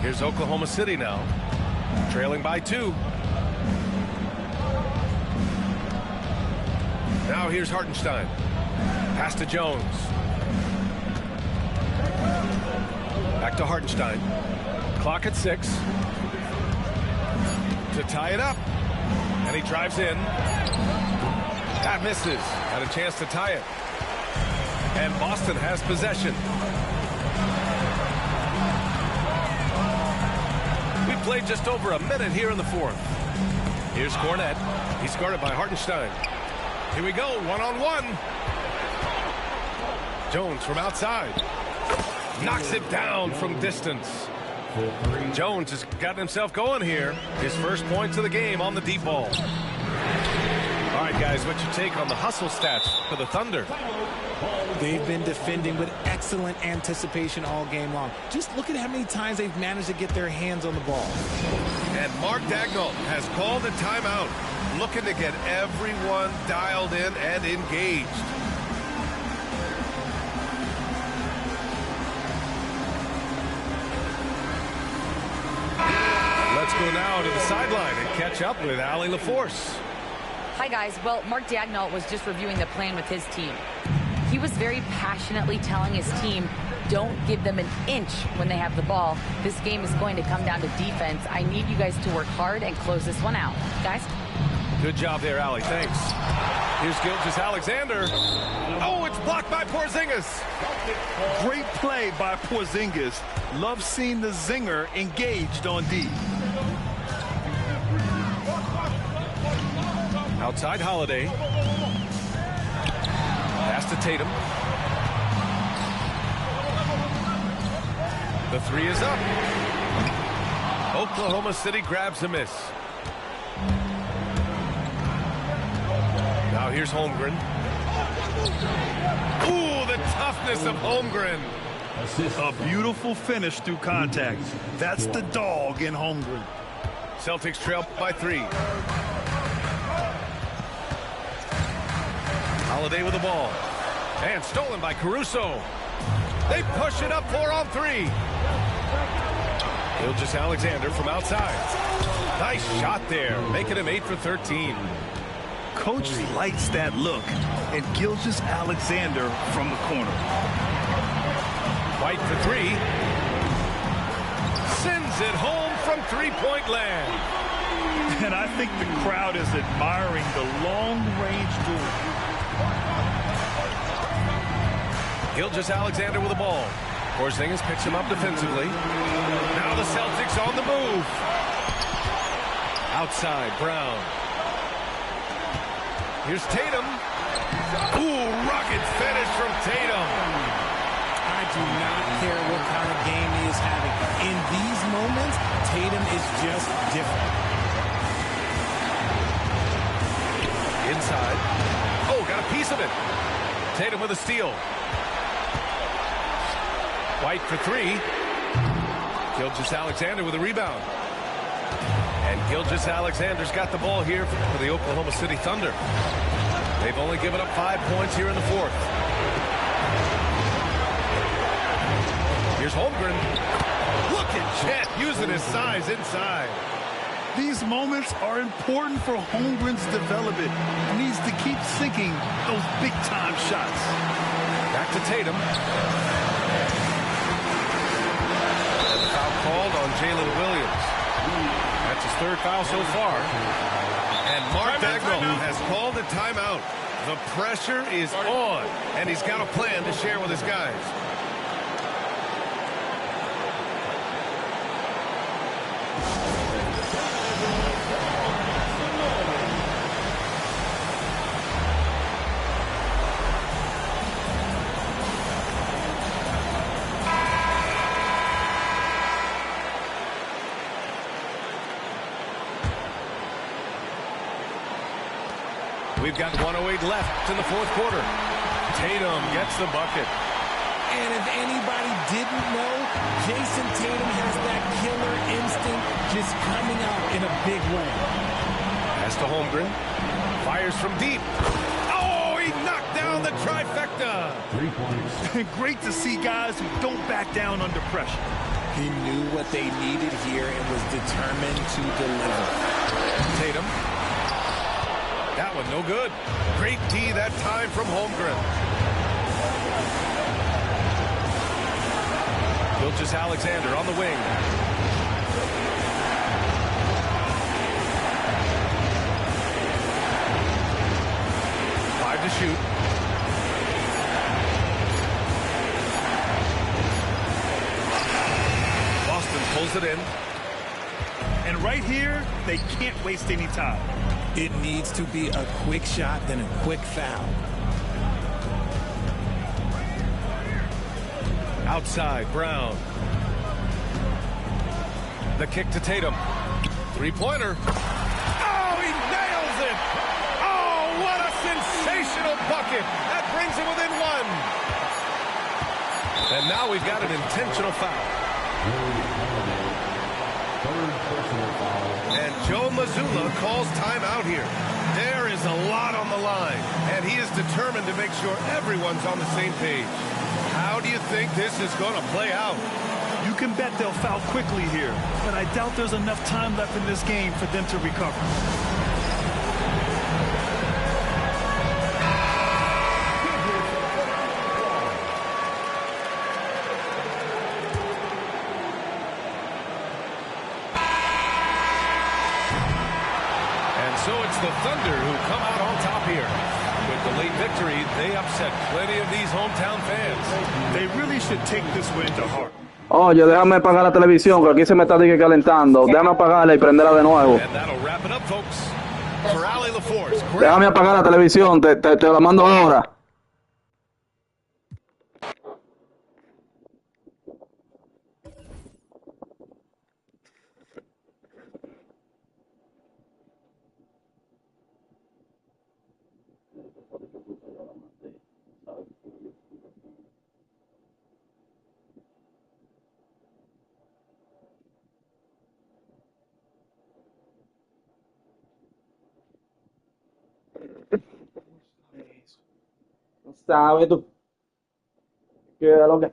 Here's Oklahoma City now, trailing by 2. Now here's Hartenstein. Pass to Jones. Back to Hartenstein. Clock at 6. To tie it up. And he drives in. That misses. Had a chance to tie it. And Boston has possession. We played just over a minute here in the 4th. Here's Cornette. He's guarded by Hartenstein. Here we go, one-on-one. Jones from outside. Knocks it down from distance. Jones has gotten himself going here. His first points of the game on the deep ball. All right, guys, what's your take on the hustle stats for the Thunder? They've been defending with excellent anticipation all game long. Just look at how many times they've managed to get their hands on the ball. And Mark Daigneault has called a timeout, looking to get everyone dialed in and engaged. Let's go now to the sideline and catch up with Allie LaForce. Hi, guys. Well, Mark Daigneault was just reviewing the plan with his team. He was very passionately telling his team, don't give them an inch when they have the ball. This game is going to come down to defense. I need you guys to work hard and close this one out. Guys? Good job there, Allie. Thanks. Here's Gilgeous-Alexander. Oh, it's blocked by Porzingis. Great play by Porzingis. Love seeing the zinger engaged on D. Outside Holiday. Pass to Tatum. The 3 is up. Oklahoma City grabs a miss. Now here's Holmgren. Ooh, the toughness of Holmgren. A beautiful finish through contact. That's the dog in Holmgren. Celtics trail by 3. Holiday with the ball. And stolen by Caruso. They push it up 4-on-3. Gilgeous-Alexander from outside. Nice shot there, making him 8 for 13. Coach likes that look. And Gilgeous-Alexander from the corner. White for 3. Sends it home from three-point land. And I think the crowd is admiring the long-range duel. Gilgeous-Alexander with the ball. Porzingis picks him up defensively. Now the Celtics on the move. Outside, Brown. Here's Tatum. Ooh, rocket finish from Tatum. I do not care what kind of game he is having. In these moments, Tatum is just different. Inside. Oh, got a piece of it. Tatum with a steal. White for 3. Gilgeous-Alexander with a rebound. And Gilgeous-Alexander's got the ball here for the Oklahoma City Thunder. They've only given up 5 points here in the 4th. Here's Holmgren. Look at Chet using his size inside. These moments are important for Holmgren's development. He needs to keep sinking those big-time shots. Back to Tatum. And the foul called on Jalen Williams. That's his 3rd foul so far. And Mark Daigneault has called a timeout. The pressure is on, and he's got a plan to share with his guys. We've got 1:08 left in the 4th quarter. Tatum gets the bucket. And if anybody didn't know, Jason Tatum has that killer instinct just coming out in a big way. Pass to Holmgren. Fires from deep. Oh, he knocked down the trifecta. 3 points. Great to see guys who don't back down under pressure. He knew what they needed here and was determined to deliver. Tatum. That one no good. Great D that time from Holmgren. Gilgeous-Alexander on the wing. To shoot. Boston pulls it in. And right here, they can't waste any time. It needs to be a quick shot, then a quick foul. Outside, Brown. The kick to Tatum. Three-pointer. Oh, he nails it! Oh, what a sensational bucket! That brings him within one. And now we've got an intentional foul. Third personal foul. And Joe Mazzulla calls timeout here. There is a lot on the line, and he is determined to make sure everyone's on the same page. How do you think this is going to play out? You can bet they'll foul quickly here, but I doubt there's enough time left in this game for them to recover. So it's the Thunder who come out on top here. With the late victory, they upset plenty of these hometown fans. They really should take this win to heart. Oye, déjame apagar la televisión, que aquí se me está calentando. Déjame apagarla y prenderla de nuevo. And that'll wrap it up, folks. For Allie LaForce. Déjame apagar la televisión, te la mando ahora. ¿Sabes tú? ¿Qué es lo que?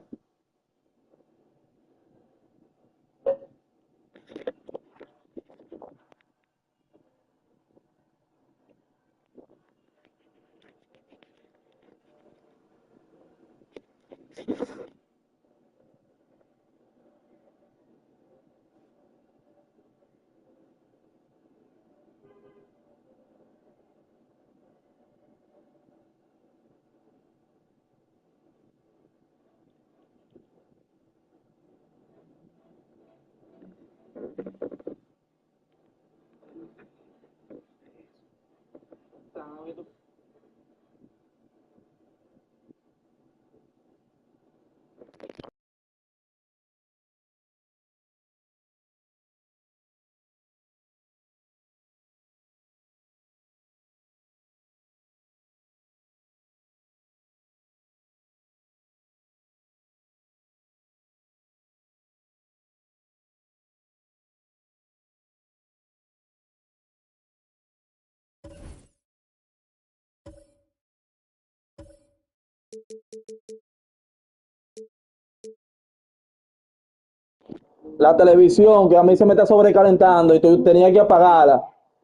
La televisión, que a mí se me está sobrecalentando y tenía que apagarla.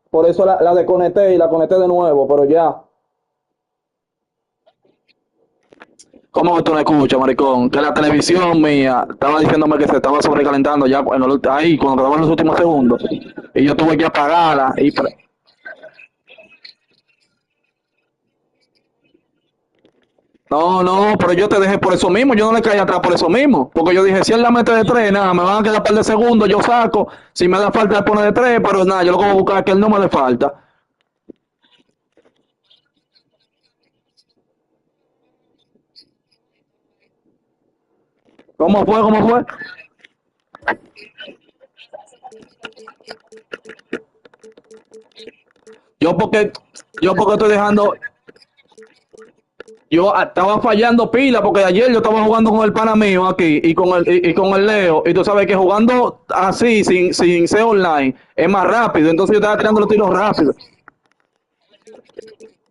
Por eso la desconecté y la conecté de nuevo, pero ya. ¿Cómo que tú no escuchas, maricón? Que la televisión mía estaba diciéndome que se estaba sobrecalentando ya ahí, cuando quedaban los últimos segundos. Y yo tuve que apagarla y... No, pero yo te dejé por eso mismo, yo no le caí atrás por eso mismo, porque yo dije, si él la mete de 3, nada, me van a quedar un par de segundos, yo saco, si me da falta le pone de 3, pero nada, yo lo que voy a buscar es que él no me le falta. ¿Cómo fue? Yo porque estoy dejando Yo estaba fallando pila porque ayer yo estaba jugando con el pana mío aquí y con el Leo, y tú sabes que jugando así sin ser online es más rápido, entonces yo estaba tirando los tiros rápido.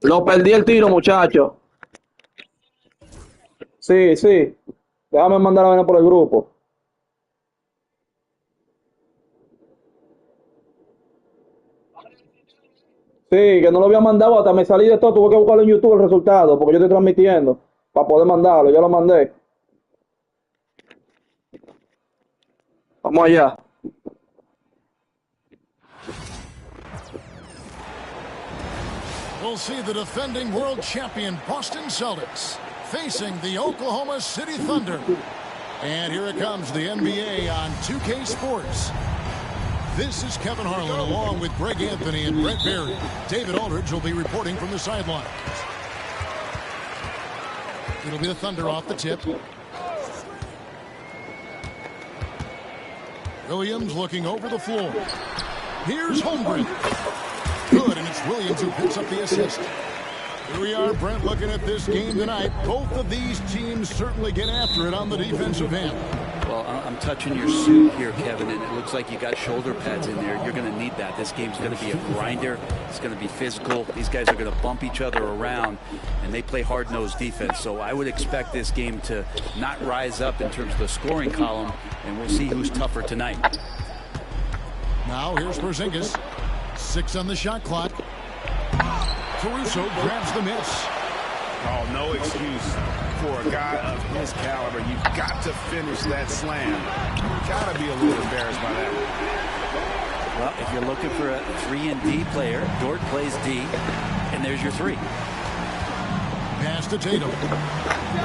Lo perdí el tiro, muchacho. Sí, sí. Déjame mandar la vaina por el grupo. Sí, que no lo había mandado, hasta me salí de todo, tuve que buscarlo en YouTube el resultado, porque yo estoy transmitiendo, para poder mandarlo, ya lo mandé. Vamos allá. We'll see the defending world champion Boston Celtics facing the Oklahoma City Thunder. And here it comes, the NBA on 2K Sports. This is Kevin Harlan along with Greg Anthony and Brett Barry. David Aldridge will be reporting from the sidelines. It'll be the Thunder off the tip. Williams looking over the floor. Here's Holmgren. Good, and it's Williams who picks up the assist. Here we are, Brent, looking at this game tonight. Both of these teams certainly get after it on the defensive end. Well, I'm touching your suit here, Kevin, and it looks like you got shoulder pads in there. You're going to need that. This game's going to be a grinder. It's going to be physical. These guys are going to bump each other around, and they play hard-nosed defense. So I would expect this game to not rise up in terms of the scoring column, and we'll see who's tougher tonight. Now here's Porzingis. 6 on the shot clock. Caruso grabs the miss. Oh, no excuse for a guy of his caliber. You've got to finish that slam. You've got to be a little embarrassed by that. Well, if you're looking for a 3-and-D player, Dort plays D, and there's your 3. Pass to Tatum.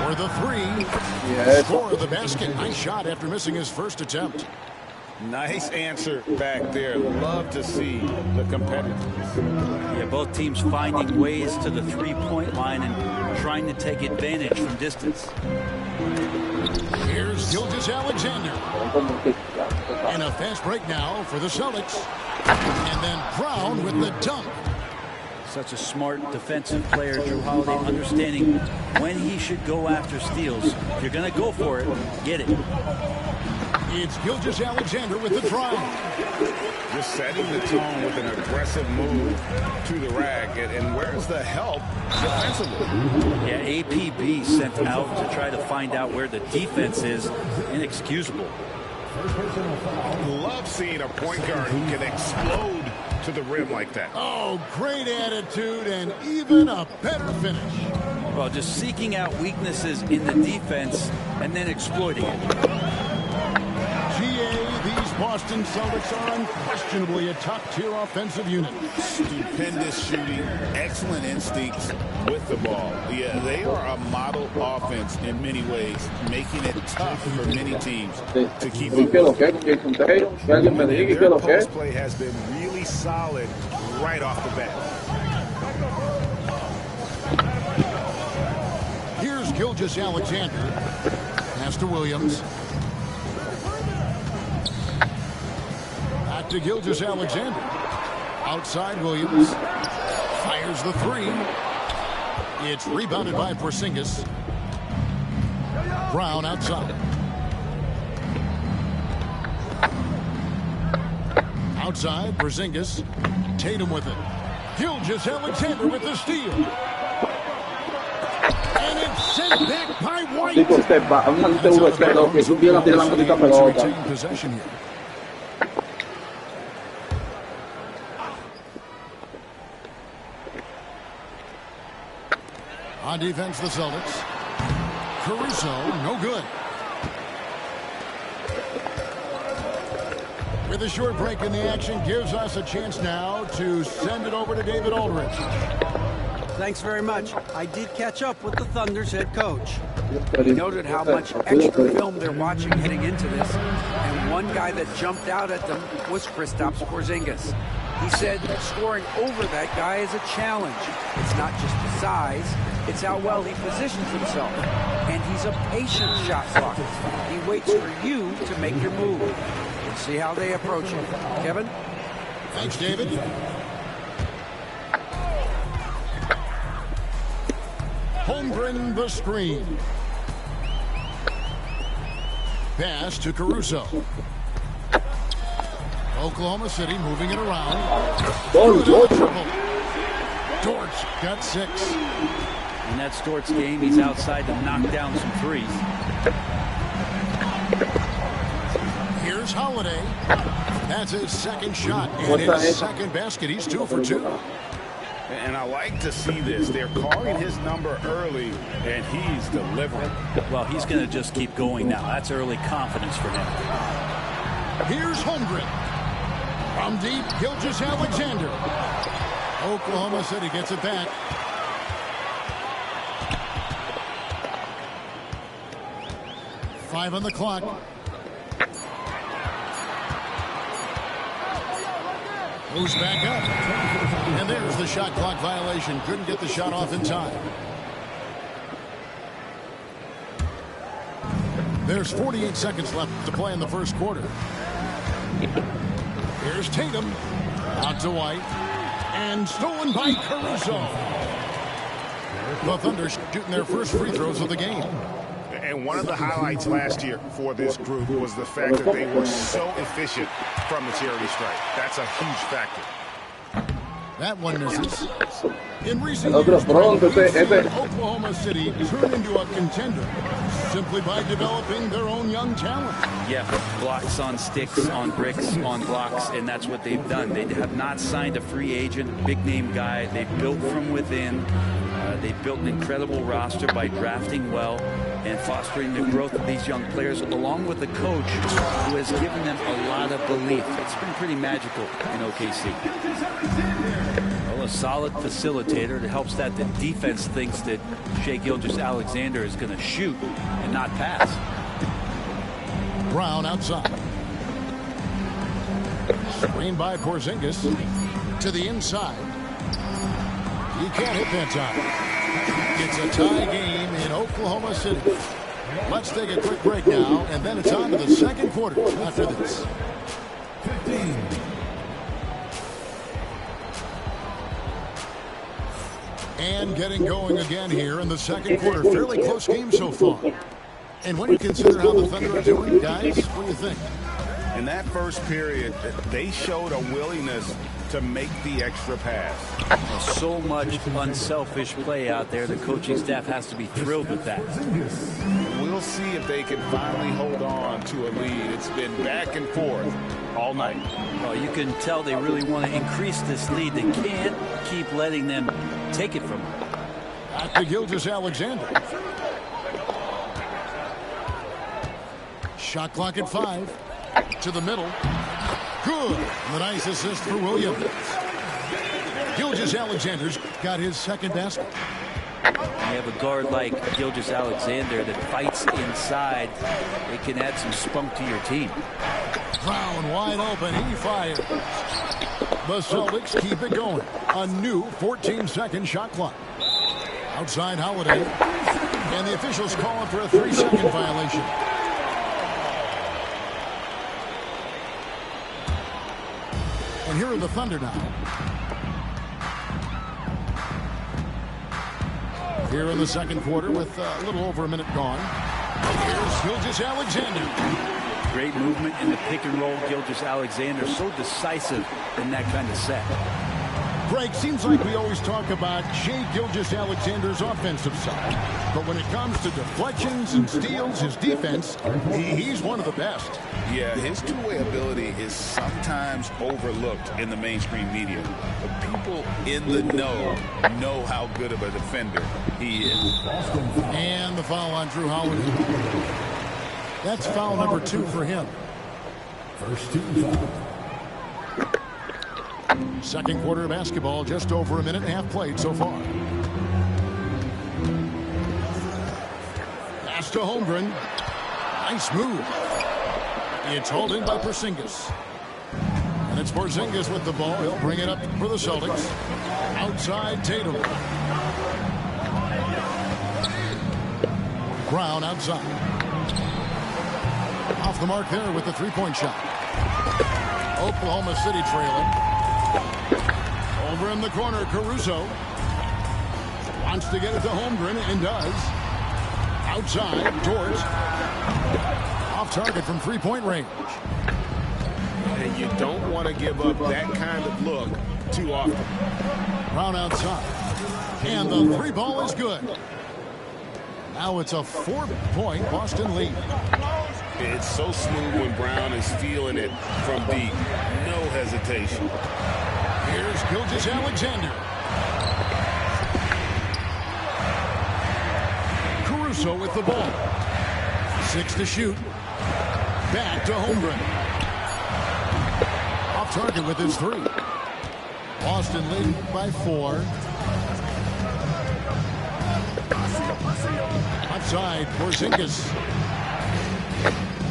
For the 3. Score the basket. Nice shot after missing his first attempt. Nice answer back there. Love to see the competitiveness. Yeah, both teams finding ways to the three-point line and trying to take advantage from distance. Here's Gilgeous-Alexander. And a fast break now for the Celtics. And then Brown with the dunk. Such a smart defensive player, Drew Holiday, understanding when he should go after steals. If you're going to go for it, get it. It's Gilgeous-Alexander with the drive. Just setting the tone with an aggressive move to the rack. And where's the help defensively? Yeah, APB sent out to try to find out where the defense is. Inexcusable. Love seeing a point guard who can explode to the rim like that. Oh, great attitude and even a better finish. Well, just seeking out weaknesses in the defense and then exploiting it. These Boston Celtics are unquestionably a top-tier offensive unit. Stupendous shooting, excellent instincts with the ball. Yeah, they are a model offense in many ways, making it tough for many teams to keep up. Their post play has been really solid right off the bat. Here's Gilgeous-Alexander. Pass to Williams. To Gilgeous-Alexander. Outside Williams. Fires the 3. It's rebounded by Porzingis. Brown outside. Outside, Porzingis. Tatum with it. Gilgeous-Alexander with the steal. And it's sent back by White. Retain possession here. On defense, the Celtics. Caruso, no good. With a short break in the action, gives us a chance now to send it over to David Aldridge. Thanks very much. I did catch up with the Thunder's head coach. He noted how much extra film they're watching heading into this, and one guy that jumped out at them was Kristaps Porzingis. He said scoring over that guy is a challenge. It's not just the size, it's how well he positions himself. And he's a patient shot blocker. He waits for you to make your move. We'll see how they approach it. Kevin? Thanks, David. Holmgren the screen. Pass to Caruso. Oklahoma City moving it around. Dortch got 6. In that Stort's game, he's outside to knock down some threes. Here's Holiday. That's his second shot and his second basket. He's 2 for 2. And I like to see this. They're calling his number early, and he's delivering. Well, he's going to just keep going now. That's early confidence for him. Here's Holmgren. From deep, Gilgeous-Alexander. Oklahoma City gets it back. Five on the clock. Moves back up. And there's the shot clock violation. Couldn't get the shot off in time. There's 48 seconds left to play in the first quarter. Here's Tatum. Out to White. And stolen by Caruso. The Thunder shooting their first free throws of the game. And one of the highlights last year for this group was the fact that they were so efficient from the charity stripe. That's a huge factor. That one misses. In recent years, Oklahoma City turned into a contender simply by developing their own young talent. Yeah, blocks on sticks, on bricks, on blocks, and that's what they've done. They have not signed a free agent, big-name guy. They've built from within. They've built an incredible roster by drafting well and fostering the growth of these young players, along with a coach who has given them a lot of belief. It's been pretty magical in OKC. Well, a solid facilitator that helps that the defense thinks that Shai Gilgeous-Alexander is going to shoot and not pass. Brown outside. Screen by Porzingis to the inside. He can't hit that time. It's a tie game in Oklahoma City. Let's take a quick break now, and then it's on to the second quarter after this. 15. And getting going again here in the second quarter. Fairly close game so far. And when you consider how the Thunder are doing, guys, what do you think? In that first period, they showed a willingness to make the extra pass. So much unselfish play out there. The coaching staff has to be thrilled with that. We'll see if they can finally hold on to a lead. It's been back and forth all night. Well, you can tell they really want to increase this lead. They can't keep letting them take it from them. Back to Gilgeous-Alexander. Shot clock at 5. To the middle. Good. And the nice assist for Williams. Gilgeous-Alexander's got his second basket. You have a guard like Gilgeous-Alexander that fights inside. It can add some spunk to your team. Brown wide open. He fires. The Celtics keep it going. A new 14-second shot clock. Outside Holiday. And the officials calling for a 3-second violation. And here are the Thunder now. Here in the second quarter with a little over a minute gone. Here's Gilgeous-Alexander. Great movement in the pick and roll. Gilgeous-Alexander so decisive in that kind of set. Greg, seems like we always talk about Shai Gilgeous-Alexander's offensive side. But when it comes to deflections and steals, his defense, he's one of the best. Yeah, his two-way ability is sometimes overlooked in the mainstream media. But people in the know how good of a defender he is. And the foul on Drew Holiday. That's foul number 2 for him. First team foul. Second quarter of basketball, just over a minute and a half played so far. Pass to Holmgren. Nice move. It's hauled in by Porzingis. And it's Porzingis with the ball. He'll bring it up for the Celtics. Outside Tatum. Brown outside. Off the mark there with the three-point shot. Oklahoma City trailing. Over in the corner, Caruso. Wants to get it to Holmgren and does. Outside, George. Off target from three-point range. And you don't want to give up that kind of look too often. Brown outside. And the three ball is good. Now it's a 4-point Boston lead. It's so smooth when Brown is feeling it from deep. No hesitation. Here's Gilgeous-Alexander. Caruso with the ball. 6 to shoot. Back to Holmgren. Off target with his 3. Boston leading by 4. Outside, Porzingis.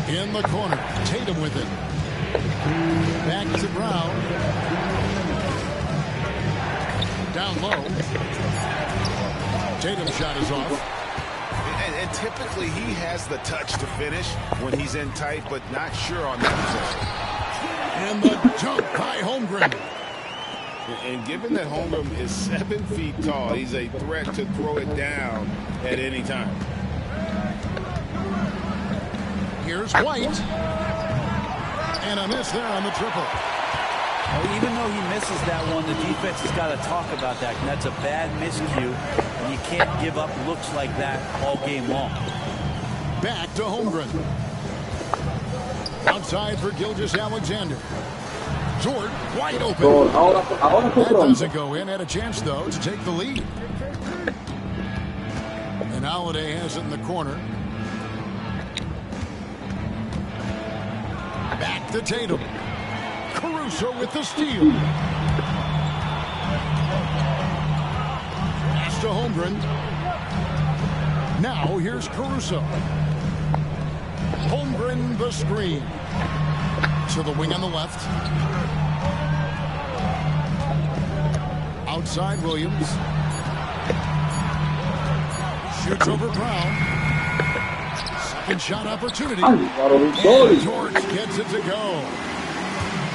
In the corner, Tatum with it. Back to Brown. Down low. Tatum's shot is off. And typically he has the touch to finish when he's in tight, but not sure on that possession. And the jump by Holmgren. And given that Holmgren is 7 feet tall, he's a threat to throw it down at any time. Here's White. And a miss there on the triple. Well, even though he misses that one, the defense has got to talk about that. And that's a bad miscue. And you can't give up looks like that all game long. Back to Holmgren. Outside for Gilgeous-Alexander. Jordan wide open. That doesn't go in. Had a chance, though, to take the lead. And Holiday has it in the corner. Back to Tatum. Caruso with the steal. Pass to Holmgren. Now here's Caruso. Holmgren the screen. To the wing on the left. Outside Williams. Shoots over Brown. Second shot opportunity. And George gets it to go.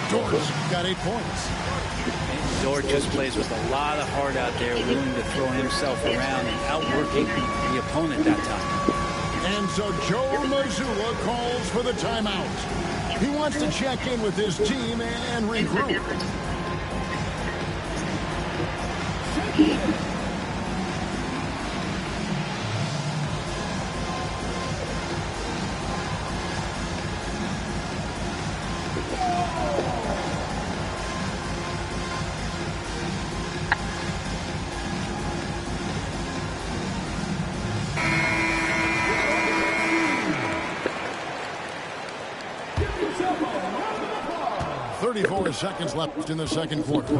George got 8 points. George just plays with a lot of heart out there, willing to throw himself around and outworking the opponent that time. And so Joe Mazzulla calls for the timeout. He wants to check in with his team and regroup. Seconds left in the second quarter.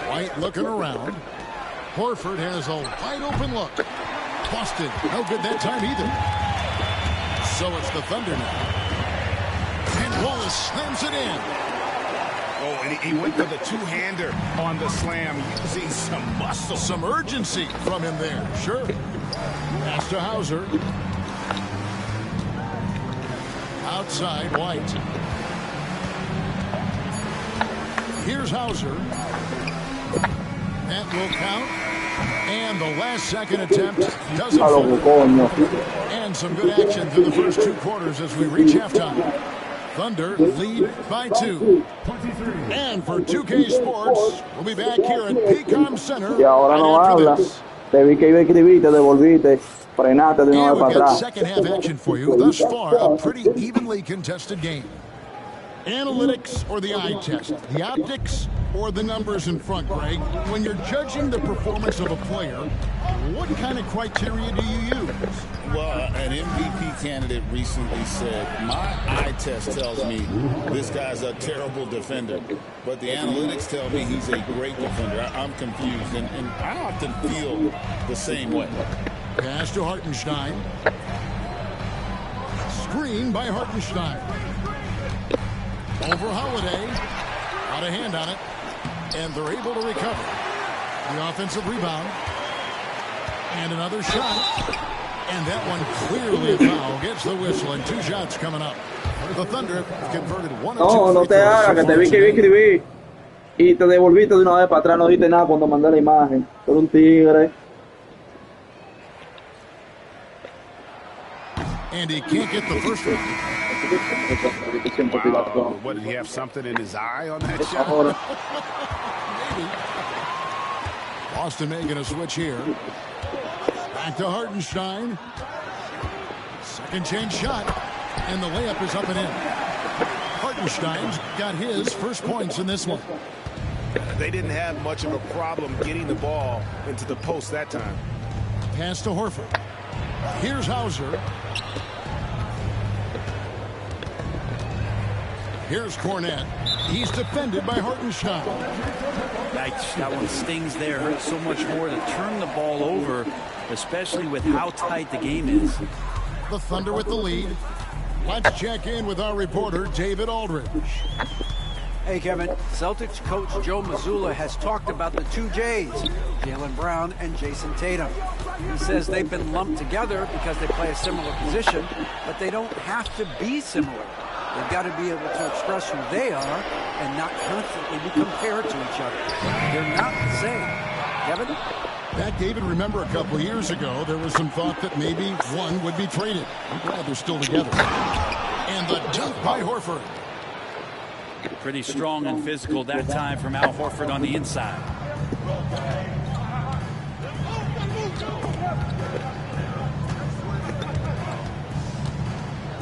White looking around. Horford has a wide open look. Boston, no good that time either. So it's the Thunder now. And Wallace slams it in. Oh, and he went for the two-hander on the slam, using some muscle. Some urgency from him there, sure. Pass to Hauser. Outside, White. Here's Hauser. That will count. And the last second attempt doesn't fit. And some good action through the first 2 quarters as we reach halftime. Thunder lead by 2. And for 2K Sports, we'll be back here at PCOM Center right after this. Te vi que iba a escribir, te devolviste. Frenate de nuevo para atrás. Second half action for you. Thus far, a pretty evenly contested game. Analytics or the eye test? The optics or the numbers in front, Greg? When you're judging the performance of a player, what kind of criteria do you use? Well, an MVP candidate recently said, my eye test tells me this guy's a terrible defender, but the analytics tell me he's a great defender. I'm confused, and I often feel the same way. Pass to Hartenstein. Screen by Hartenstein. Over Holiday. Got a hand on it. And they're able to recover. The offensive rebound. And another shot. And that one clearly a foul. Gets the whistle and 2 shots coming up. The Thunder have converted 1 of 2 free throws. y te devolviste de una vez para atrás, no diste nada cuando mandé la imagen. Pero un tigre. And he can't get the first one. Wow. What, did he have something in his eye on that shot? Maybe. Boston making a switch here. Back to Hartenstein. Second chance shot. And the layup is up and in. Hartenstein's got his first points in this one. They didn't have much of a problem getting the ball into the post that time. Pass to Horford. Here's Hauser. Here's Cornette. He's defended by Hartenstein. That one stings there. Hurts so much more to turn the ball over, especially with how tight the game is. The Thunder with the lead. Let's check in with our reporter, David Aldridge. Hey, Kevin. Celtics coach Joe Mazzulla has talked about the two J's, Jaylen Brown and Jason Tatum. He says they've been lumped together because they play a similar position, but they don't have to be similar. They've got to be able to express who they are and not constantly be compared to each other. They're not the same. Kevin? That, David, remember a couple years ago, there was some thought that maybe one would be traded. I'm glad they're still together. And the dunk by Horford. Pretty strong and physical that time from Al Horford on the inside.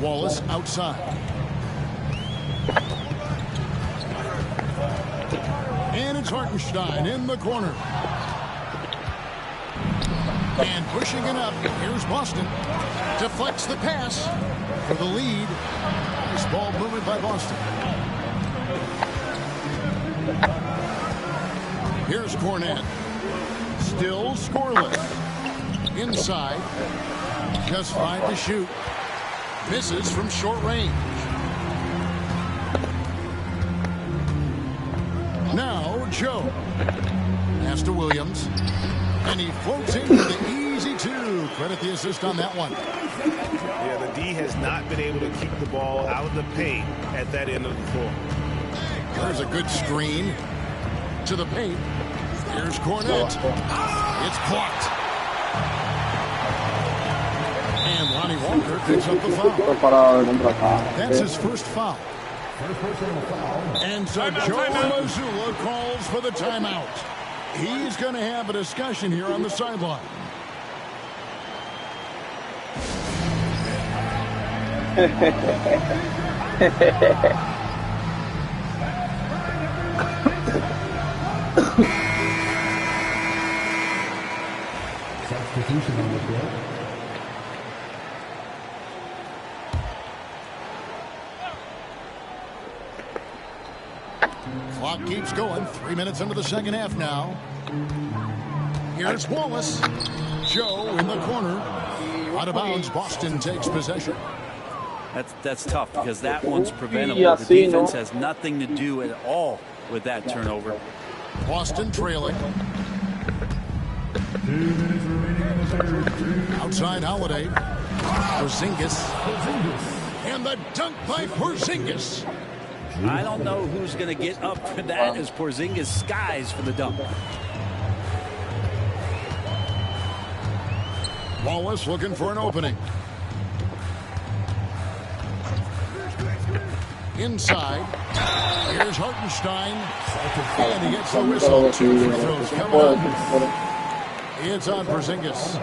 Wallace outside. And it's Hartenstein in the corner. And pushing it up. Here's Boston. Deflects the pass for the lead. Nice ball movement by Boston. Here's Cornette. Still scoreless. Inside. Just 5 to shoot. Misses from short range. Now Joe. Pass to Williams. And he floats in with the easy two. Credit the assist on that one. Yeah, the D has not been able to keep the ball out of the paint at that end of the floor. There's a good screen to the paint. Here's Cornette. It's blocked. And Lonnie Walker picks up the foul. That's his first foul. And so Joe Mazzulla calls for the timeout. He's going to have a discussion here on the sideline. Substitution on the field. Clock keeps going. 3 minutes into the second half now. Here's Wallace. Joe in the corner. Out of bounds. Boston takes possession. That's tough because that one's preventable. The defense has nothing to do at all with that turnover. Boston trailing. Outside Holiday. Porzingis. And the dunk by Porzingis. I don't know who's going to get up for that as Porzingis skies for the dunk. Wallace looking for an opening. Inside. Here's Hartenstein. And he gets the whistle. 2 free throws coming up. It's on Porzingis.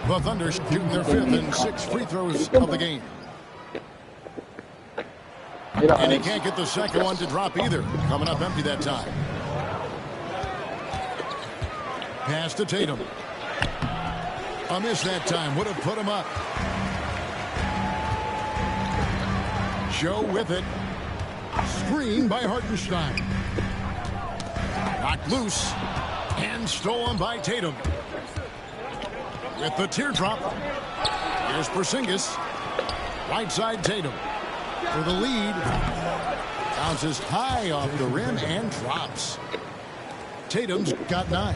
The Thunder shooting their 5th and 6th free throws of the game. And he can't get the second one to drop either. Coming up empty that time. Pass to Tatum. A miss that time. Would have put him up. Joe with it. Screen by Hartenstein. Knocked loose. And stolen by Tatum. With the teardrop. Here's Porzingis. Right side Tatum. For the lead. Bounces high off the rim and drops. Tatum's got 9.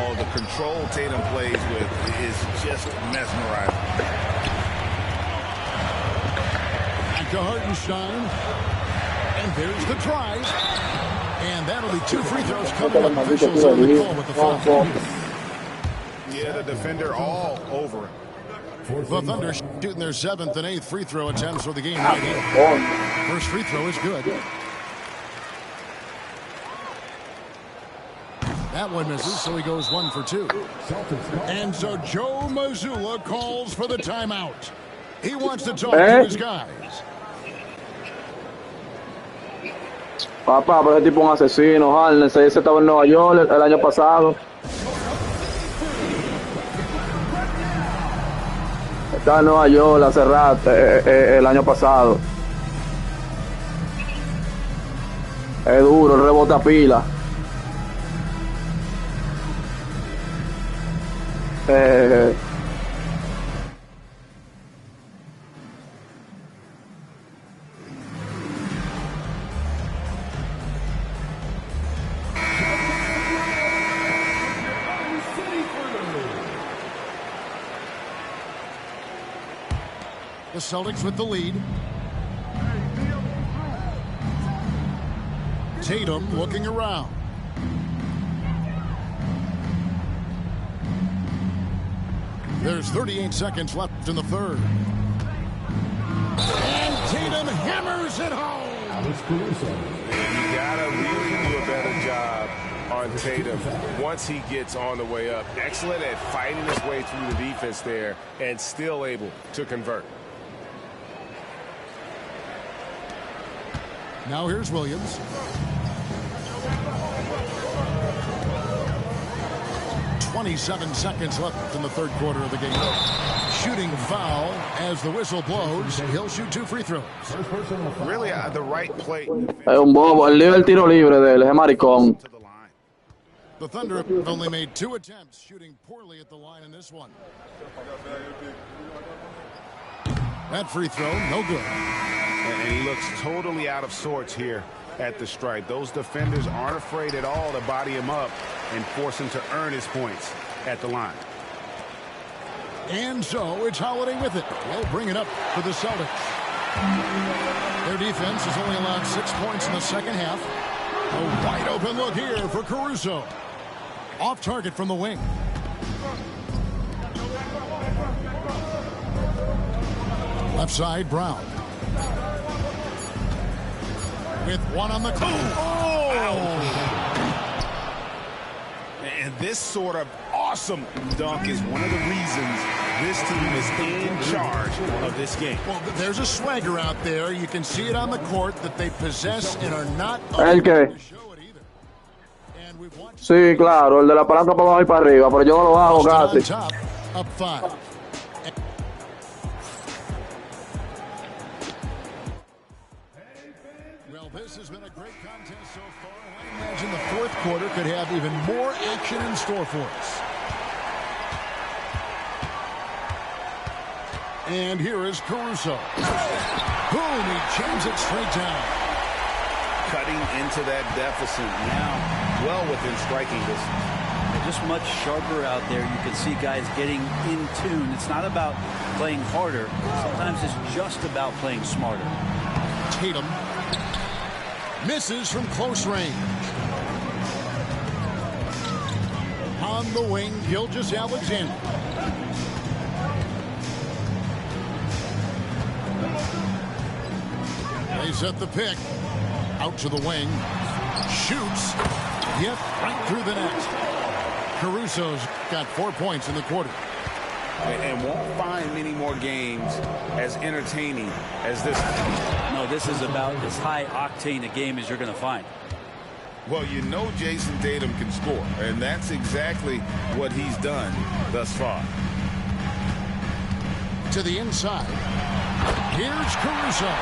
Oh, the control Tatum plays with is just mesmerizing. Back to Hartenstein. And there's the try. And that'll be 2 free throws coming up. Officials on the call with the foul. Yeah, the defender all over it. The Thunder shooting their 7th and 8th free throw attempts for the game right here. First free throw is good. That one misses, so he goes 1 for 2. And so Joe Mazzulla calls for the timeout. He wants to talk to his guys. Papá, pero ese tipo es un asesino, Harden. Ese estaba en Nueva York el año pasado. Estaba en Nueva York hace rato, el año pasado. Es duro, el rebota pila. The Celtics with the lead. Tatum looking around. There's 38 seconds left in the third. And Tatum hammers it home. You gotta really do a better job on Tatum once he gets on the way up. Excellent at fighting his way through the defense there and still able to convert. Now here's Williams. 27 seconds left in the third quarter of the game. Shooting foul as the whistle blows. He'll shoot 2 free throws. Really the right play. Es un bobo. El lío del tiro libre de él, es maricón. The Thunder have only made 2 attempts, shooting poorly at the line in this one. That free throw, no good. And he looks totally out of sorts here at the stripe. Those defenders aren't afraid at all to body him up and force him to earn his points at the line. And so it's Holiday with it. They'll bring it up for the Celtics. Their defense has only allowed 6 points in the second half. A wide open look here for Caruso. Off target from the wing. Left side, Brown. With one on the clock. Oh! And this sort of awesome dunk is one of the reasons this team is in charge of this game. Well, there's a swagger out there. You can see it on the court that they possess and are not ¿El qué? Sí, claro, el de la palanca para abajo y para arriba, pero yo no lo hago casi. Top, up 5. Well, this has been a great contest so far. I imagine the fourth quarter could have even more action in store for us. And here is Caruso. Boom, he jams it straight down. Cutting into that deficit now. Well within striking distance. They're just much sharper out there. You can see guys getting in tune. It's not about playing harder. Sometimes it's just about playing smarter. Tatum misses from close range. On the wing, Gilgeous-Alexander. They set the pick. Out to the wing. Shoots. Yep, right through the net. Caruso's got 4 points in the quarter. And won't find many more games as entertaining as this one. No, this is about as high octane a game as you're going to find. Well, you know Jason Tatum can score, and that's exactly what he's done thus far. To the inside. Here's Caruso.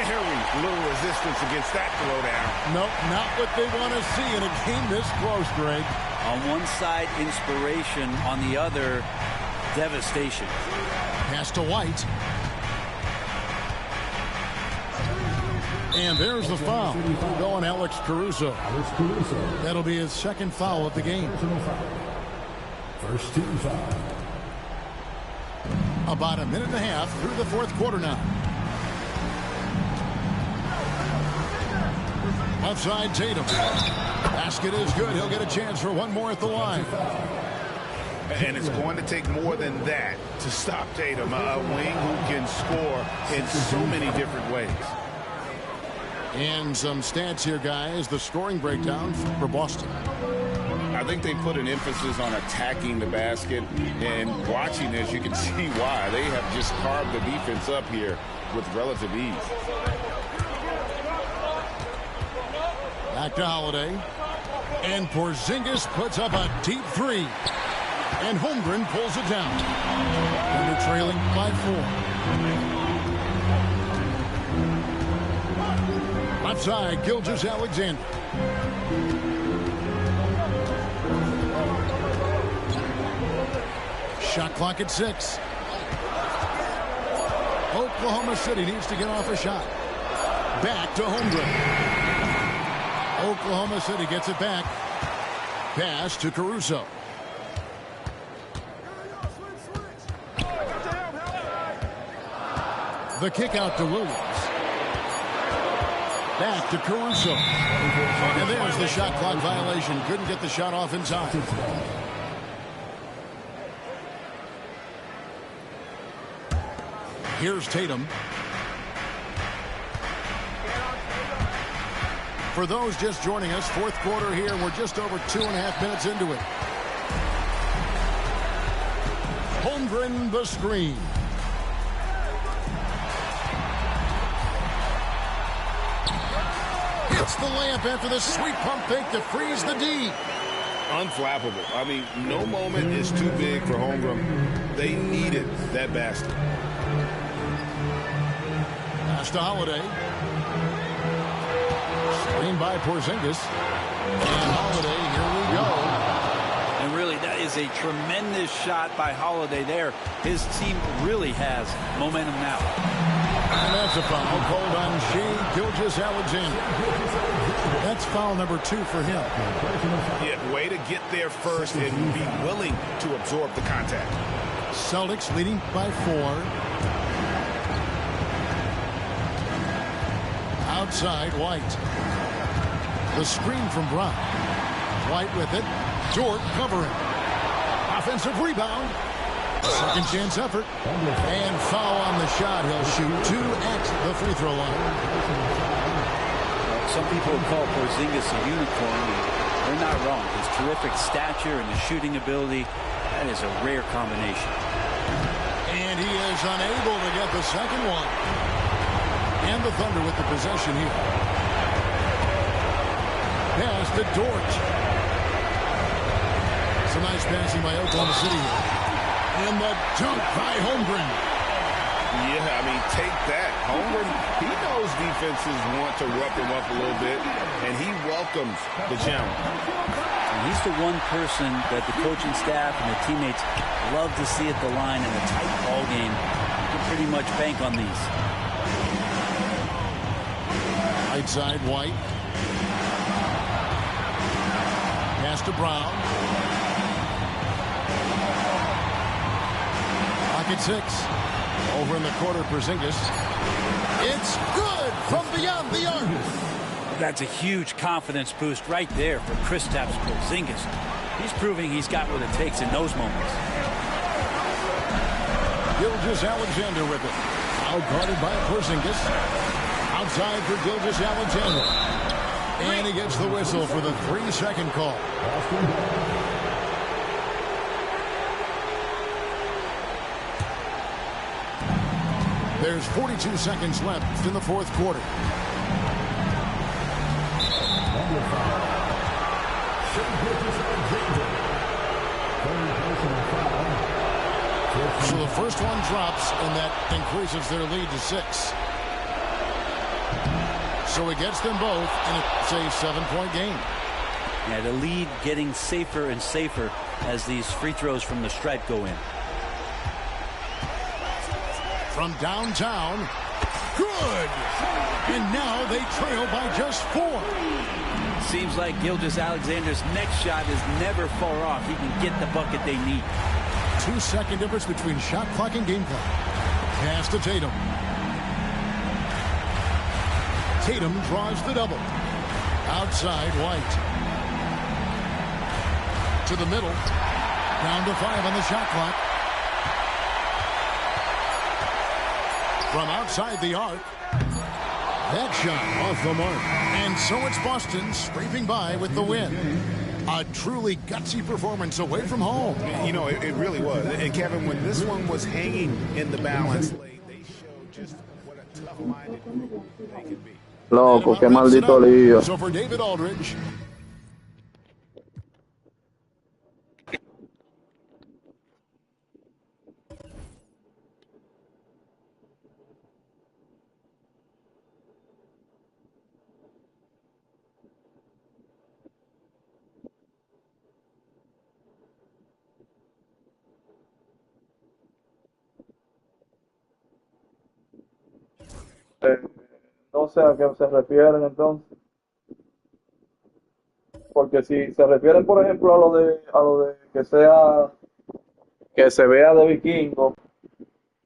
Very little resistance against that throwdown. Nope, not what they want to see in a game this close, Greg. On one side, inspiration. On the other, devastation. Pass to White. And there's the foul. Going Alex Caruso. That'll be his second foul of the game. First team foul. About a minute and a half through the fourth quarter now. Outside Tatum. Basket is good. He'll get a chance for one more at the line. And it's going to take more than that to stop Tatum, a wing who can score in so many different ways. And some stats here, guys. The scoring breakdown for Boston. I think they put an emphasis on attacking the basket, and watching this, you can see why. They have just carved the defense up here with relative ease. Back to Holiday. And Porzingis puts up a deep three. And Holmgren pulls it down. And they're trailing by 4. Left side, Gilgeous-Alexander. Shot clock at 6. Oklahoma City needs to get off a shot. Back to Holmgren. Oklahoma City gets it back. Pass to Caruso. The kick out to Williams. Back to Caruso. And there's the shot clock violation. Couldn't get the shot off in time. Here's Tatum. For those just joining us, fourth quarter here. We're just over 2.5 minutes into it. Holmgren the screen. Hits the layup after the sweet pump fake to freeze the D. Unflappable. I mean, no moment is too big for Holmgren. They needed that basket. Pass to Holiday. Screen by Porzingis. And Holiday, here we go. And really, that is a tremendous shot by Holiday there. His team really has momentum now. And that's a foul called on Shai Gilgeous-Alexander. That's foul number 2 for him. Yeah, way to get there first and be willing to absorb the contact. Celtics leading by 4. Outside, White. The screen from Brown. White with it. Dort covering. Offensive rebound. Second chance effort. And foul on the shot. He'll shoot 2 at the free throw line. Some people call Porzingis a unicorn, and they're not wrong. His terrific stature and his shooting ability, that is a rare combination. And he is unable to get the second one. And the Thunder with the possession here. Pass to Dort. Some nice passing by Oklahoma City here. And the dunk by Holmgren. Yeah, I mean, take that. Holmgren, he knows defenses want to rough him up a little bit, and he welcomes the challenge. And he's the one person that the coaching staff and the teammates love to see at the line in a tight ball game. You can pretty much bank on these. Right side, White. Pass to Brown. Pocket 6. Over in the quarter, Porzingis. It's good from beyond the arc. That's a huge confidence boost right there for Kristaps Porzingis. He's proving he's got what it takes in those moments. Gilgeous-Alexander with it. Out guarded by Porzingis. Outside for Gilgeous-Alexander. And he gets the whistle for the 3-second call. There's 42 seconds left in the fourth quarter. So the first one drops, and that increases their lead to 6. So it gets them both, and it's a 7-point game. Yeah, the lead getting safer and safer as these free throws from the stripe go in. From downtown, good! And now they trail by just 4. Seems like Gilgeous-Alexander's next shot is never far off. He can get the bucket they need. 2-second difference between shot clock and game clock. Pass to Tatum. Tatum draws the double. Outside, White. To the middle. Down to 5 on the shot clock. From outside the arc. That shot off the mark. And so it's Boston scraping by with the win. A truly gutsy performance away from home. You know, it really was. And Kevin, when this one was hanging in the balance late, they showed just what a tough-minded group they can be. Loco, qué maldito lío. So for David Aldridge. No sé a qué se refieren entonces. Porque si se refieren, por ejemplo, a lo de que se vea de vikingo,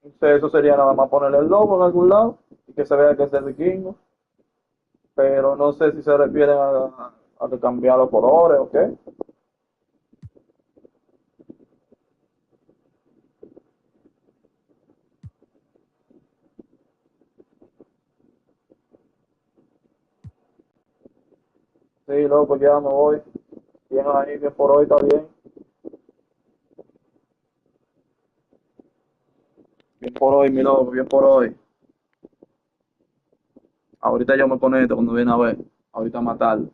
entonces eso sería nada más ponerle el logo en algún lado y que se vea que es de vikingo. Pero no sé si se refieren a que cambiar los colores o qué. Sí, loco, ya me voy. Bien ahí, bien por hoy, está bien. Bien por hoy, mi loco, bien por hoy. Ahorita yo me conecto cuando viene a ver. Ahorita más tarde.